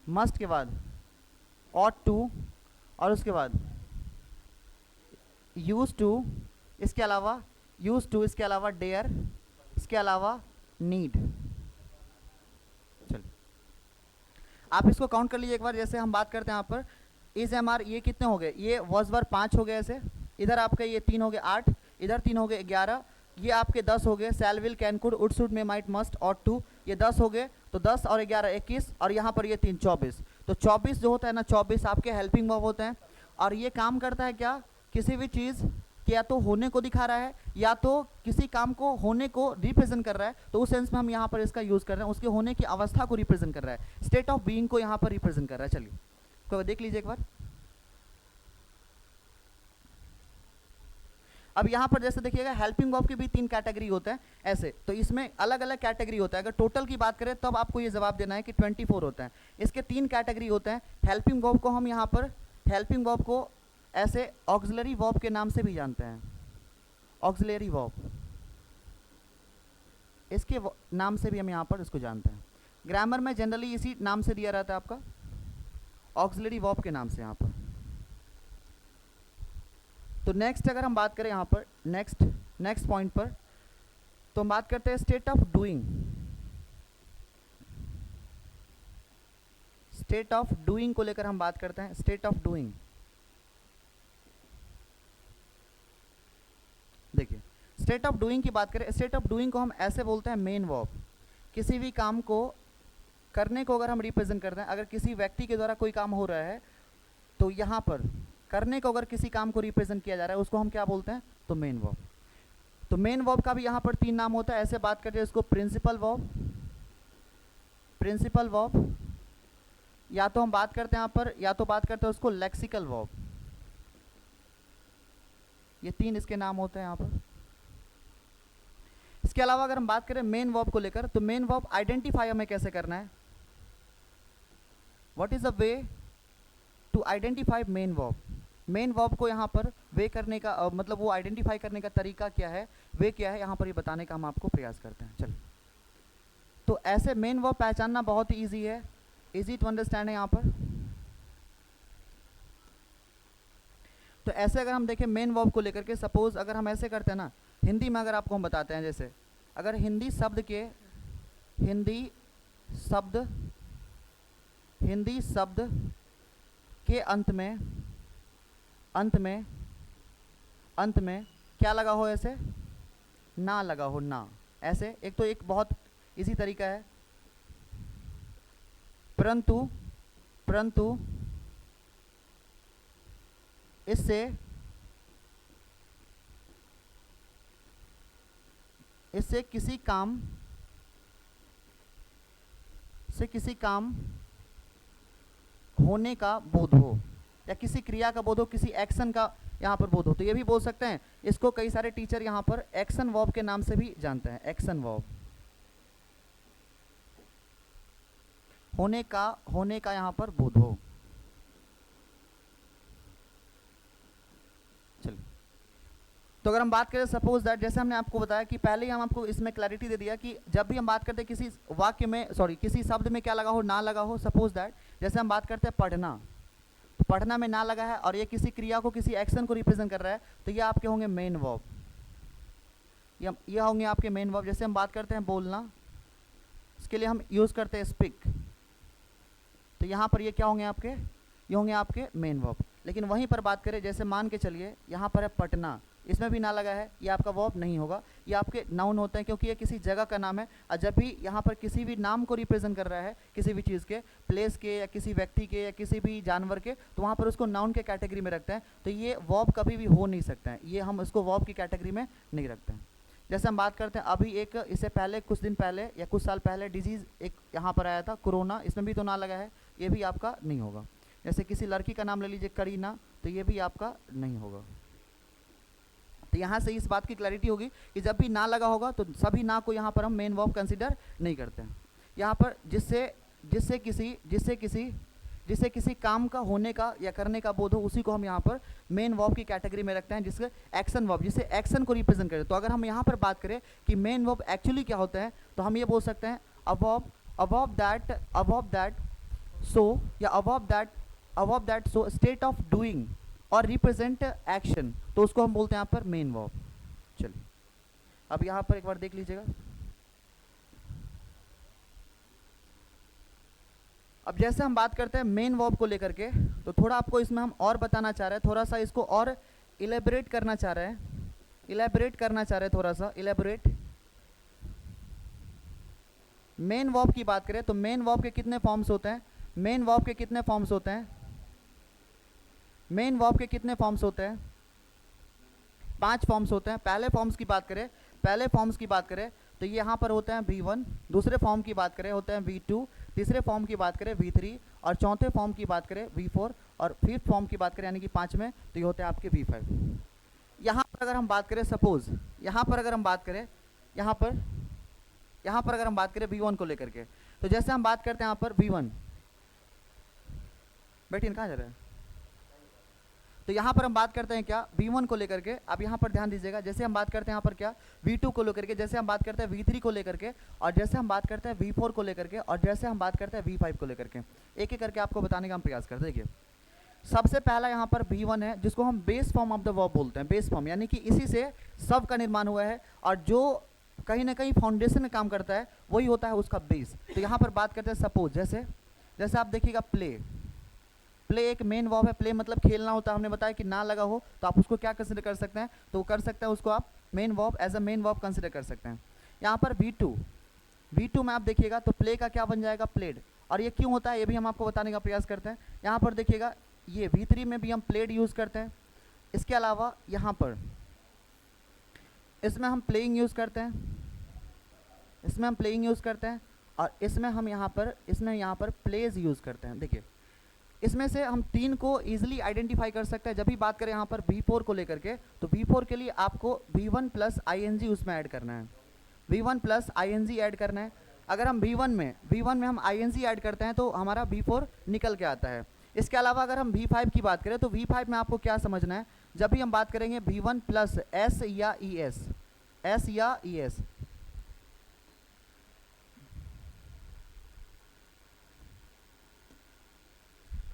must के बाद ought to, और उसके बाद used to, इसके अलावा dare, इसके अलावा need। चलिए आप इसको काउंट कर लीजिए एक बार। जैसे हम बात करते हैं यहाँ पर इज एम आर, ये कितने हो गए, ये वॉज वर 5 हो गए, ऐसे इधर आपका ये 3 हो गए 8, इधर 3 हो गए 11, ये आपके 10 हो गए, shall will can could would should may might must ought to, ये 10 हो गए। तो 10 और 11 21, और यहाँ पर ये 3 24। तो 24 जो होता है ना, 24 आपके हेल्पिंग वर्ब होते हैं। और ये काम करता है क्या, किसी भी चीज़ के या तो होने को दिखा रहा है या तो किसी काम को होने को रिप्रेजेंट कर रहा है, तो उस सेंस में हम यहाँ पर इसका यूज़ कर रहे हैं, उसके होने की अवस्था को रिप्रेजेंट कर रहा है, स्टेट ऑफ बीइंग को यहाँ पर रिप्रेजेंट कर रहा है। चलिए कोई देख लीजिए एक बार। अब यहाँ पर जैसे देखिएगा हेल्पिंग वर्ब की भी 3 कैटेगरी होते हैं ऐसे, तो इसमें अलग अलग कैटेगरी होता है। अगर टोटल की बात करें तब आपको ये जवाब देना है कि 24 होता है। इसके 3 कैटेगरी होते हैं। हेल्पिंग वर्ब को हम यहाँ पर हेल्पिंग वर्ब को ऐसे ऑक्सिलरी वर्ब के नाम से भी जानते हैं, ऑक्सिलरी वर्ब इसके नाम से भी हम यहाँ पर इसको जानते हैं। ग्रामर में जनरली इसी नाम से दिया रहता है आपका, ऑक्सिलरी वर्ब के नाम से यहाँ पर। तो नेक्स्ट अगर हम बात करें यहाँ पर नेक्स्ट पॉइंट पर, तो हम बात करते हैं state of doing. State of doing को लेकर हम बात करते हैं। स्टेट ऑफ डूइंग, देखिए स्टेट ऑफ डूइंग की बात करें, स्टेट ऑफ डूइंग को हम ऐसे बोलते हैं मेन वर्ब। किसी भी काम को करने को अगर हम रिप्रेजेंट करते हैं, अगर किसी व्यक्ति के द्वारा कोई काम हो रहा है तो यहाँ पर करने को अगर किसी काम को रिप्रेजेंट किया जा रहा है उसको हम क्या बोलते हैं, तो मेन वर्ब। तो मेन वर्ब का भी यहाँ पर 3 नाम होता है। ऐसे बात करते हैं इसको प्रिंसिपल वर्ब, प्रिंसिपल वर्ब, या तो हम बात करते हैं यहाँ पर, या तो बात करते हैं उसको लेक्सिकल वर्ब। ये 3 इसके नाम होते हैं यहाँ पर। इसके अलावा अगर हम बात करें मेन वर्ब को लेकर, तो मेन वर्ब आइडेंटिफाई हमें कैसे करना है, what is the way to identify main verb. Main verb को यहाँ पर वे करने का मतलब वो आइडेंटिफाई करने का तरीका क्या है, वे क्या है, यहाँ पर ये बताने का हम आपको प्रयास करते हैं। चलिए, तो ऐसे मेन वर्ब पहचानना बहुत ही ईजी है, इजी टू अंडरस्टैंड है यहाँ पर। तो ऐसे अगर हम देखें मेन वर्ब को लेकर के, सपोज अगर हम ऐसे करते हैं ना, हिंदी में अगर आपको हम बताते हैं, जैसे अगर हिंदी शब्द के अंत में क्या लगा हो, ऐसे ना लगा हो, ना, ऐसे एक तो एक बहुत इजी तरीका है। परंतु इससे किसी काम होने का बोध हो, या किसी क्रिया का बोध हो, किसी एक्शन का यहाँ पर बोध हो, तो ये भी बोल सकते हैं। इसको कई सारे टीचर यहाँ पर एक्शन वर्ब के नाम से भी जानते हैं। एक्शन वर्ब, होने का यहाँ पर बोध हो। चलिए, तो अगर हम बात करें सपोज दैट, जैसे हमने आपको बताया कि पहले ही हम आपको इसमें क्लैरिटी दे दिया कि जब भी हम बात करते हैं किसी वाक्य में, किसी शब्द में क्या लगा हो, ना लगा हो, सपोज दैट जैसे हम बात करते हैं पढ़ना, तो पढ़ना में ना लगा है और ये किसी क्रिया को, किसी एक्शन को रिप्रेजेंट कर रहा है, तो ये आपके होंगे मेन वर्ब, ये होंगे आपके मेन वर्ब। जैसे हम बात करते हैं बोलना, इसके लिए हम यूज़ करते हैं स्पीक, तो यहाँ पर ये क्या होंगे आपके, ये होंगे आपके मेन वर्ब। लेकिन वहीं पर बात करें, जैसे मान के चलिए यहाँ पर है पटना, इसमें भी ना लगा है, ये आपका वर्ब नहीं होगा, ये आपके नाउन होते हैं, क्योंकि ये किसी जगह का नाम है। और जब भी यहाँ पर किसी भी नाम को रिप्रेजेंट कर रहा है, किसी भी चीज़ के, प्लेस के, या किसी व्यक्ति के, या किसी भी जानवर के, तो वहाँ पर उसको नाउन के कैटेगरी में रखते हैं। तो ये वर्ब कभी भी हो नहीं सकते हैं, ये हम इसको वर्ब की कैटेगरी में नहीं रखते हैं। जैसे हम बात करते हैं अभी एक, इससे पहले कुछ दिन पहले या कुछ साल पहले डिजीज़ एक यहाँ पर आया था, कोरोना, इसमें भी तो ना लगा है, ये भी आपका नहीं होगा। जैसे किसी लड़की का नाम ले लीजिए करीना, तो ये भी आपका नहीं होगा। तो यहाँ से इस बात की क्लैरिटी होगी कि जब भी ना लगा होगा तो सभी ना को यहाँ पर हम मेन वर्ब कंसीडर नहीं करते हैं। यहाँ पर जिससे किसी काम का होने का या करने का बोध हो, उसी को हम यहाँ पर मेन वर्ब की कैटेगरी में रखते हैं, जिसके एक्शन वर्ब, जिससे एक्शन को रिप्रेजेंट करें। तो अगर हम यहाँ पर बात करें कि मेन वर्ब एक्चुअली क्या होता है, तो हम ये बोल सकते हैं above that so, या above that so state of doing और रिप्रेजेंट एक्शन, तो उसको हम बोलते हैं यहाँ पर मेन वर्ब। चलिए, अब यहाँ पर एक बार देख लीजिएगा। अब जैसे हम बात करते हैं मेन वर्ब को लेकर के, तो थोड़ा आपको इसमें हम और बताना चाह रहे हैं, थोड़ा सा इसको और इलेबोरेट करना चाह रहे हैं, थोड़ा सा इलेबोरेट। मेन वर्ब की बात करें तो मेन वर्ब के कितने फॉर्म्स होते हैं, मेन वर्ब के कितने फॉर्म्स होते हैं, 5 फॉर्म्स होते हैं। पहले फॉर्म्स की बात करें तो ये यहाँ पर होते हैं V1, दूसरे फॉर्म की बात करें होते हैं V2, तीसरे फॉर्म की बात करें V3, और चौथे फॉर्म की बात करें V4, और फिफ्थ फॉर्म की बात करें यानी कि 5 में, तो ये होते हैं आपके V5। यहाँ पर अगर हम बात करें सपोज, यहाँ पर अगर हम बात करें, यहाँ पर अगर हम बात करें V1 को लेकर के, तो जैसे हम बात करते हैं यहाँ पर V1, बेटिन कहाँ जा रहे हैं, तो यहाँ पर हम बात करते हैं क्या V1 को लेकर के। आप यहाँ पर ध्यान दीजिएगा, जैसे हम बात करते हैं यहाँ पर क्या V2 को लेकर के, जैसे हम बात करते हैं V3 को लेकर के, और जैसे हम बात करते हैं V4 को लेकर के, और जैसे हम बात करते हैं V5 को लेकर के, एक एक करके आपको बताने का हम प्रयास करते हैं। देखिए सबसे पहला यहाँ पर V1 है, जिसको हम base form of the verb बोलते हैं। बेस फॉर्म यानी कि इसी से सब का निर्माण हुआ है, और जो कहीं ना कहीं फाउंडेशन में काम करता है वही होता है उसका बेस। तो यहाँ पर बात करते हैं सपोज, जैसे आप देखिएगा प्ले एक मेन वर्ब है। प्ले मतलब खेलना होता है, हमने बताया कि ना लगा हो तो आप उसको क्या कंसिडर कर सकते हैं, तो कर सकते हैं उसको आप main verb, as a main verb consider कर सकते हैं। यहाँ पर V2 में आप देखिएगा तो प्ले का क्या बन जाएगा, प्लेड। और ये क्यों होता है ये भी हम आपको बताने का प्रयास करते हैं। यहाँ पर देखिएगा ये V3 में भी हम प्लेड यूज़ करते हैं। इसके अलावा यहाँ पर इसमें हम प्लेइंग यूज़ करते हैं, और इसमें हम यहाँ पर प्लेज यूज़ करते हैं। देखिए इसमें से हम तीन को ईजिली आइडेंटिफाई कर सकते हैं। जब भी बात करें यहाँ पर V4 को लेकर के, तो V4 के लिए आपको V1 प्लस ING उसमें ऐड करना है, V1 प्लस ING ऐड करना है। अगर हम V1 में हम ING ऐड करते हैं तो हमारा V4 निकल के आता है। इसके अलावा अगर हम V5 की बात करें तो V5 में आपको क्या समझना है, जब भी हम बात करेंगे V1 प्लस S या ES,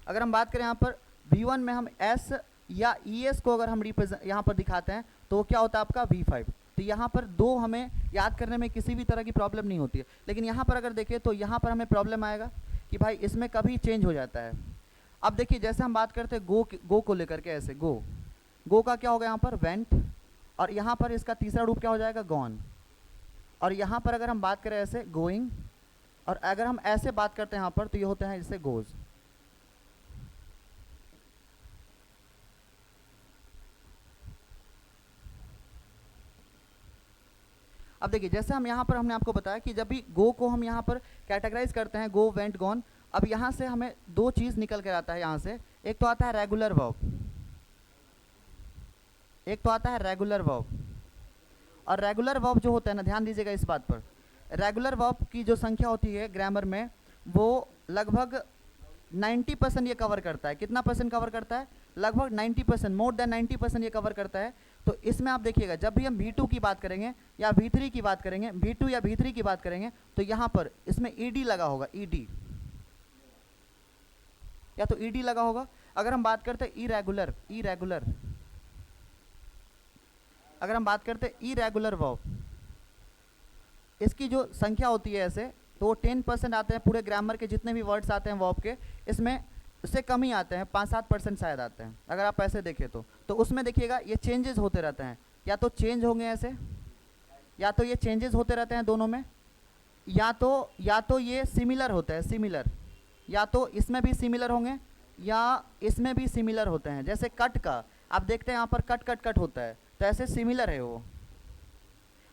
अगर हम बात करें यहाँ पर V1 में हम S या ES को अगर हम यहाँ पर दिखाते हैं तो क्या होता है आपका V5। तो यहाँ पर दो हमें याद करने में किसी भी तरह की प्रॉब्लम नहीं होती है। लेकिन यहाँ पर अगर देखें तो यहाँ पर हमें प्रॉब्लम आएगा कि भाई इसमें कभी चेंज हो जाता है। अब देखिए जैसे हम बात करते हैं गो को लेकर के, ऐसे गो का क्या होगा यहाँ पर वेंट, और यहाँ पर इसका तीसरा रूप क्या हो जाएगा गॉन। और यहाँ पर अगर हम बात करें ऐसे गोइंग, और अगर हम ऐसे बात करते हैं यहाँ पर तो ये होता है जैसे गोज। अब देखिए जैसे हम यहाँ पर हमने आपको बताया कि जब भी गो को हम यहाँ पर कैटेगराइज करते हैं, गो वेंट गॉन, अब यहाँ से हमें दो चीज़ निकल कर आता है। यहाँ से एक तो आता है रेगुलर वर्ब, और रेगुलर वर्ब जो होता है ना, ध्यान दीजिएगा इस बात पर, रेगुलर वर्ब की जो संख्या होती है ग्रामर में वो लगभग 90% ये कवर करता है। कितना परसेंट कवर करता है, लगभग 90%, मोर देन 90% ये कवर करता है। तो इसमें आप देखिएगा जब भी हम V2 की बात करेंगे या V3 की बात करेंगे, V2 या V3 की बात करेंगे, तो यहाँ पर इसमें ED लगा होगा, या तो ED लगा होगा। अगर हम बात करते हैं इरेगुलर, अगर हम बात करते हैं इरेगुलर वर्ब, इसकी जो संख्या होती है ऐसे, तो 10% आते हैं पूरे ग्रामर के जितने भी वर्ड्स आते हैं वर्ब के, इसमें उससे कम ही आते हैं, 5-7% शायद आते हैं अगर आप ऐसे देखें तो उसमें देखिएगा ये चेंजेस होते रहते हैं, या तो चेंज होंगे ऐसे, या तो ये चेंजेस होते रहते हैं दोनों में, या तो ये सिमिलर होता है, या तो इसमें भी सिमिलर होंगे या इसमें भी सिमिलर होते हैं। जैसे कट का आप देखते हैं यहाँ पर कट होता है, तो ऐसे सिमिलर है वो।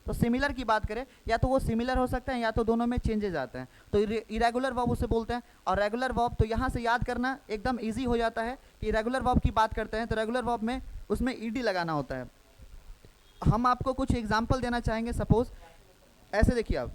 तो सिमिलर की बात करें, या तो वो सिमिलर हो सकते हैं या तो दोनों में चेंजेस आते हैं, तो इरेगुलर वर्ब उसे बोलते हैं। और रेगुलर वर्ब तो यहाँ से याद करना एकदम इजी हो जाता है कि रेगुलर वर्ब की बात करते हैं तो रेगुलर वर्ब में उसमें ED लगाना होता है। हम आपको कुछ एग्जाम्पल देना चाहेंगे। सपोज ऐसे देखिए आप,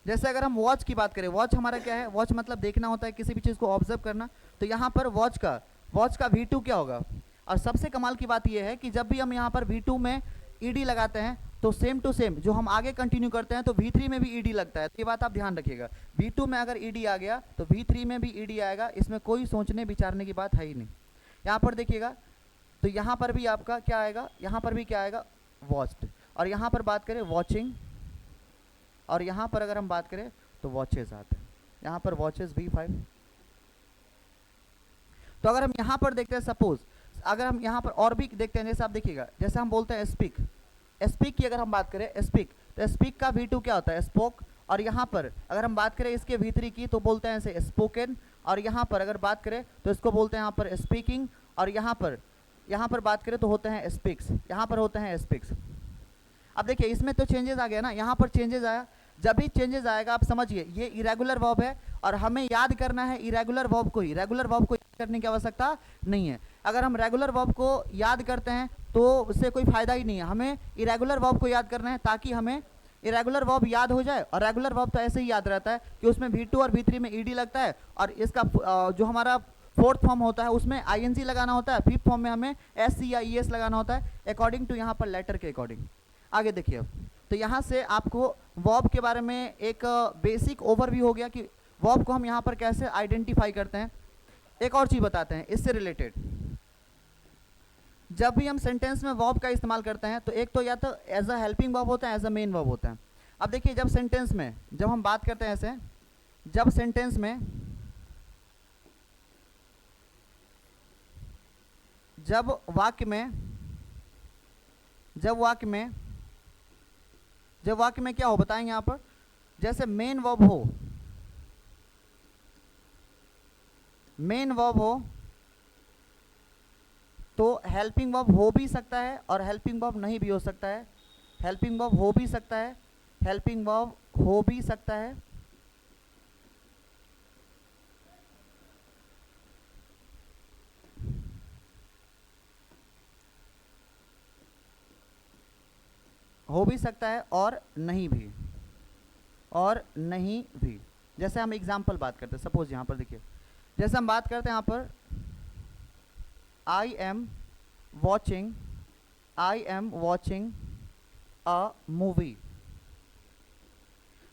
जैसे अगर हम वॉच की बात करें, वॉच हमारा क्या है, वॉच मतलब देखना होता है, किसी भी चीज़ को ऑब्जर्व करना। तो यहाँ पर वॉच का V2 क्या होगा। और सबसे कमाल की बात यह है कि जब भी हम यहाँ पर V2 में ED लगाते हैं तो सेम टू सेम जो हम आगे कंटिन्यू करते हैं तो V3 में भी ED लगता है। तो ये बात आप ध्यान रखिएगा, V2 में अगर ED आ गया तो V3 में भी ED आएगा, इसमें कोई सोचने विचारने की बात है ही नहीं। यहाँ पर देखिएगा तो यहाँ पर भी आपका क्या आएगा, यहाँ पर भी क्या आएगा, वॉच्ड। और यहाँ पर बात करें वॉचिंग, और यहाँ पर अगर हम बात करें तो वॉचेस आते हैं, यहाँ पर वॉचेस V5। तो अगर हम यहाँ पर देखते हैं, सपोज अगर हम यहाँ पर और भी देखते हैं, जैसे आप देखिएगा, जैसे हम बोलते हैं स्पीक की अगर हम बात करें स्पीक, तो स्पीक का V2 क्या होता है, स्पोक। और यहाँ पर अगर हम बात करें इसके V3 की तो बोलते हैं ऐसे स्पोकन। और यहाँ पर अगर बात करें तो इसको बोलते हैं यहाँ पर स्पीकिंग। और यहाँ पर बात करें तो होते हैं स्पीक्स, यहाँ पर होते हैं स्पीक्स। अब देखिए इसमें तो चेंजेस आ गया ना, यहाँ पर चेंजेस आया। जब भी चेंजेस आएगा आप समझिए ये इरेगुलर वर्ब है और हमें याद करना है इरेगुलर वर्ब को ही। रेगुलर वर्ब को याद करने की आवश्यकता नहीं है। अगर हम रेगुलर वर्ब को याद करते हैं तो उससे कोई फ़ायदा ही नहीं है। हमें इरेगुलर वर्ब को याद करना है ताकि हमें इरेगुलर वर्ब याद हो जाए, और रेगुलर वर्ब तो ऐसे ही याद रहता है कि उसमें V2 और V3 में ईडी लगता है, और इसका जो हमारा फोर्थ फॉर्म होता है उसमें आईएनजी लगाना होता है, फिफ्थ फॉर्म में हमें एस या ईएस लगाना होता है अकॉर्डिंग टू यहाँ पर लेटर के अकॉर्डिंग। आगे देखिए अब, तो यहाँ से आपको वर्ब के बारे में एक बेसिक ओवरव्यू हो गया कि वर्ब को हम यहाँ पर कैसे आइडेंटिफाई करते हैं। एक और चीज़ बताते हैं इससे रिलेटेड, जब भी हम सेंटेंस में वर्ब का इस्तेमाल करते हैं तो एक तो या तो एज अ हेल्पिंग वर्ब होता है, एज अ मेन वर्ब होता है। अब देखिए जब सेंटेंस में जब हम बात करते हैं ऐसे, जब सेंटेंस में जब वाक्य में क्या हो बताएंगे यहाँ पर, जैसे मेन वर्ब हो तो हेल्पिंग वर्ब हो भी सकता है और हेल्पिंग वर्ब नहीं भी हो सकता है। हेल्पिंग वर्ब हो भी सकता है, हेल्पिंग वर्ब हो भी सकता है, हो भी सकता है और नहीं भी। जैसे हम एग्जाम्पल बात करते हैं, सपोज यहाँ पर देखिए, जैसे हम बात करते हैं यहाँ पर I am watching a movie.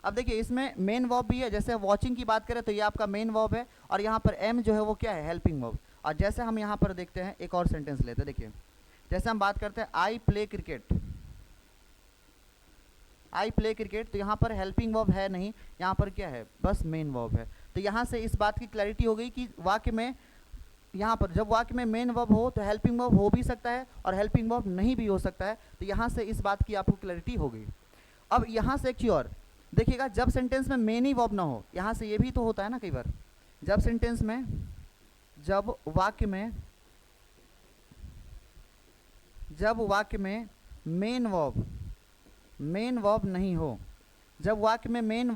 अब देखिए इसमें मेन वर्ब भी है, जैसे वॉचिंग की बात करें तो ये आपका मेन वर्ब है, और यहाँ पर एम जो है वो क्या है, हेल्पिंग वर्ब। और जैसे हम यहाँ पर देखते हैं एक और सेंटेंस लेते हैं, देखिए जैसे हम बात करते हैं आई प्ले क्रिकेट, तो यहाँ पर हेल्पिंग वर्ब है नहीं, यहाँ पर क्या है, बस मेन वर्ब है। तो यहाँ से इस बात की क्लैरिटी हो गई कि वाक्य में यहाँ पर जब वाक्य में मेन वर्ब हो तो हेल्पिंग वर्ब हो भी सकता है और हेल्पिंग वर्ब नहीं भी हो सकता है। तो यहाँ से इस बात की आपको क्लैरिटी हो गई। अब यहाँ से एक चीज़ और देखिएगा, जब सेंटेंस में मेन ही वर्ब ना हो, यहाँ से ये भी तो होता है ना कई बार, जब सेंटेंस में जब वाक्य में मेन वर्ब नहीं हो, जब वाक्य में मेन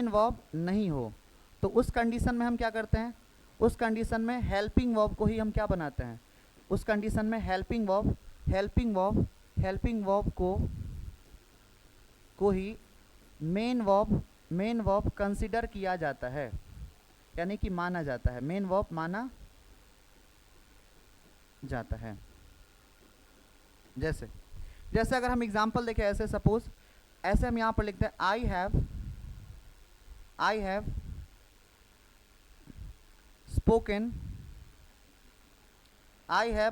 वर्ब नहीं हो तो उस कंडीशन में हम क्या करते हैं, उस कंडीशन में हेल्पिंग वर्ब को ही हम क्या बनाते हैं, उस कंडीशन में हेल्पिंग वर्ब को ही मेन वर्ब कंसिडर किया जाता है, यानी कि माना जाता है, मेन वर्ब माना जाता है। जैसे अगर हम एग्जांपल देखें ऐसे, सपोज ऐसे हम यहाँ पर लिखते हैं आई हैव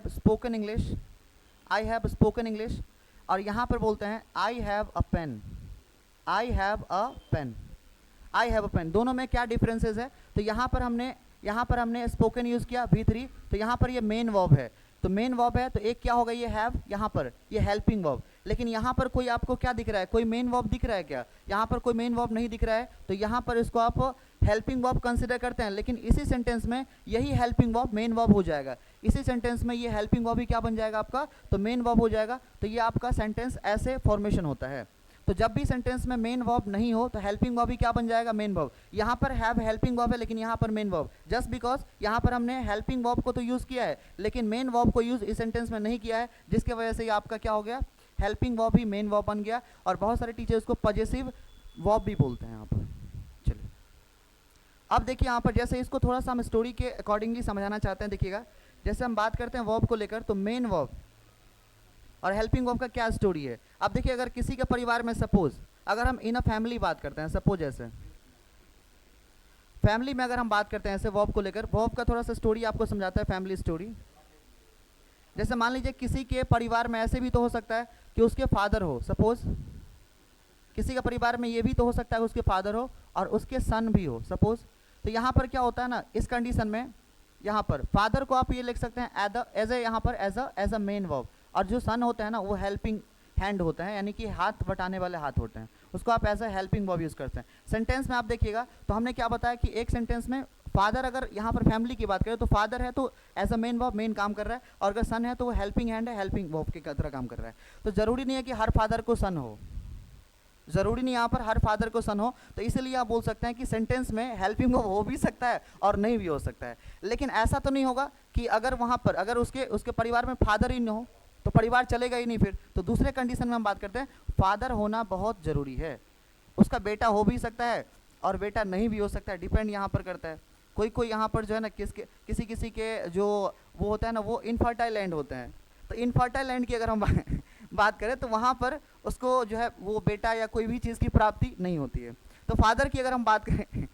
स्पोकन इंग्लिश, और यहाँ पर बोलते हैं आई हैव अ पेन। दोनों में क्या डिफरेंसेस है, तो यहाँ पर हमने स्पोकन यूज़ किया V3, तो यहाँ पर ये मेन वर्ब है, तो मेन वर्ब है तो एक क्या होगा, ये हैव, यहाँ पर ये हेल्पिंग वर्ब। लेकिन यहाँ पर कोई आपको क्या दिख रहा है, कोई मेन वर्ब दिख रहा है क्या, यहाँ पर कोई मेन वर्ब नहीं दिख रहा है, तो यहाँ पर इसको आप हेल्पिंग वर्ब कंसिडर करते हैं। लेकिन इसी सेंटेंस में यही हेल्पिंग वर्ब मेन वर्ब हो जाएगा, इसी सेंटेंस में ये हेल्पिंग वर्ब ही क्या बन जाएगा आपका, तो मेन वर्ब हो जाएगा। तो ये आपका सेंटेंस ऐसे फॉर्मेशन होता है। तो जब भी सेंटेंस में मेन वर्ब नहीं हो तो हेल्पिंग वर्ब ही क्या बन जाएगा, मेन वर्ब। यहाँ पर हैव हेल्पिंग वर्ब है लेकिन यहाँ पर मेन वर्ब, जस्ट बिकॉज यहाँ पर हमने हेल्पिंग वर्ब को तो यूज़ किया है लेकिन मेन वर्ब को यूज़ इस सेंटेंस में नहीं किया है, जिसकी वजह से ये आपका क्या हो गया, हेल्पिंग वर्ब ही मेन वर्ब बन गया। और बहुत सारे टीचर इसको पॉजेसिव वर्ब भी बोलते हैं यहाँ पर। चलिए अब देखिए यहाँ पर जैसे इसको थोड़ा सा हम स्टोरी के अकॉर्डिंगली समझाना चाहते हैं। देखिएगा जैसे हम बात करते हैं वर्ब को लेकर, तो मेन वर्ब और हेल्पिंग वर्ब का क्या स्टोरी है। अब देखिए अगर किसी के परिवार में सपोज अगर हम इन अ फैमिली बात करते हैं, सपोज ऐसे फैमिली में अगर हम बात करते हैं ऐसे वर्ब को लेकर, वर्ब का थोड़ा सा स्टोरी आपको समझाता है, फैमिली स्टोरी। जैसे मान लीजिए किसी के परिवार में ऐसे भी तो हो सकता है कि उसके फादर हो, सपोज किसी के परिवार में ये भी तो हो सकता है उसके फादर हो और उसके सन भी हो, सपोज। तो यहाँ पर क्या होता है ना, इस कंडीशन में यहाँ पर फादर को आप ये लिख सकते हैं एज ए यहाँ पर एज अ मेन वर्ब, और जो सन होता है ना वो हेल्पिंग हैंड होता है, यानी कि हाथ बटाने वाले हाथ होते हैं, उसको आप as a helping verb use करते हैं। सेंटेंस में आप देखिएगा तो हमने क्या बताया कि एक सेंटेंस में फादर, अगर यहाँ पर फैमिली की बात करें तो फादर है तो as a main verb main काम कर रहा है, और अगर सन है तो वो हेल्पिंग हैंड है, हेल्पिंग वर्ब की तरह काम कर रहा है। तो ज़रूरी नहीं है कि हर फादर को सन हो, ज़रूरी नहीं यहाँ पर हर फादर को सन हो, तो इसीलिए आप बोल सकते हैं कि सेंटेंस में हेल्पिंग वर्ब हो भी सकता है और नहीं भी हो सकता है। लेकिन ऐसा तो नहीं होगा कि अगर वहाँ पर अगर उसके उसके परिवार में फादर ही न हो तो परिवार चलेगा ही नहीं फिर। तो दूसरे कंडीशन में हम बात करते हैं, फादर होना बहुत ज़रूरी है। उसका बेटा हो भी सकता है और बेटा नहीं भी हो सकता है, डिपेंड यहाँ पर करता है। कोई कोई यहाँ पर जो है ना किसी किसी के जो वो होता है ना, वो इनफर्टाइल लैंड होते हैं। तो इनफर्टाइल लैंड की अगर हम बात करें तो वहाँ पर उसको जो है वो बेटा या कोई भी चीज़ की प्राप्ति नहीं होती है। तो फादर की अगर हम बात करें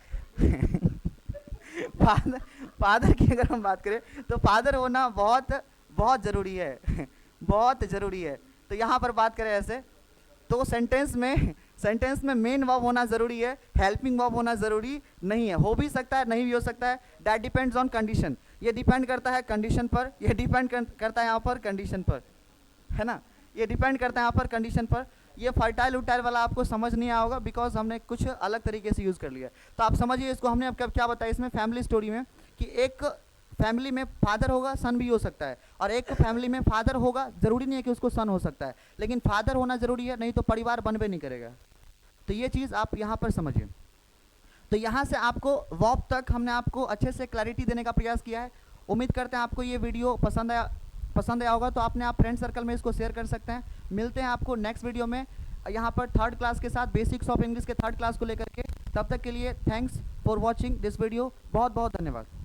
फादर की अगर हम बात करें तो फादर होना बहुत बहुत ज़रूरी है बहुत ज़रूरी है। तो यहाँ पर बात करें ऐसे, तो सेंटेंस में मेन वर्ब होना ज़रूरी है, हेल्पिंग वर्ब होना ज़रूरी नहीं है। हो भी सकता है, नहीं भी हो सकता है, दैट डिपेंड्स ऑन कंडीशन। ये डिपेंड करता है कंडीशन पर, ये डिपेंड करता है यहाँ पर कंडीशन पर, है ना, ये डिपेंड करता है यहाँ पर कंडीशन पर। ये फर्टाइल उटाइल वाला आपको समझ नहीं आया होगा बिकॉज हमने कुछ अलग तरीके से यूज़ कर लिया। तो आप समझिए इसको, हमने अब क्या बताया इसमें फैमिली स्टोरी में, कि एक फैमिली में फादर होगा, सन भी हो सकता है, और एक फैमिली में फादर होगा, ज़रूरी नहीं है कि उसको सन हो सकता है, लेकिन फादर होना ज़रूरी है, नहीं तो परिवार बनबे नहीं करेगा। तो ये चीज़ आप यहाँ पर समझिए। तो यहाँ से आपको वर्ब तक हमने आपको अच्छे से क्लैरिटी देने का प्रयास किया है। उम्मीद करते हैं आपको ये वीडियो पसंद आया होगा। तो आपने आप फ्रेंड सर्कल में इसको शेयर कर सकते हैं। मिलते हैं आपको नेक्स्ट वीडियो में यहाँ पर थर्ड क्लास के साथ, बेसिक्स ऑफ इंग्लिश के थर्ड क्लास को लेकर के। तब तक के लिए thanks for watching this video. बहुत बहुत धन्यवाद।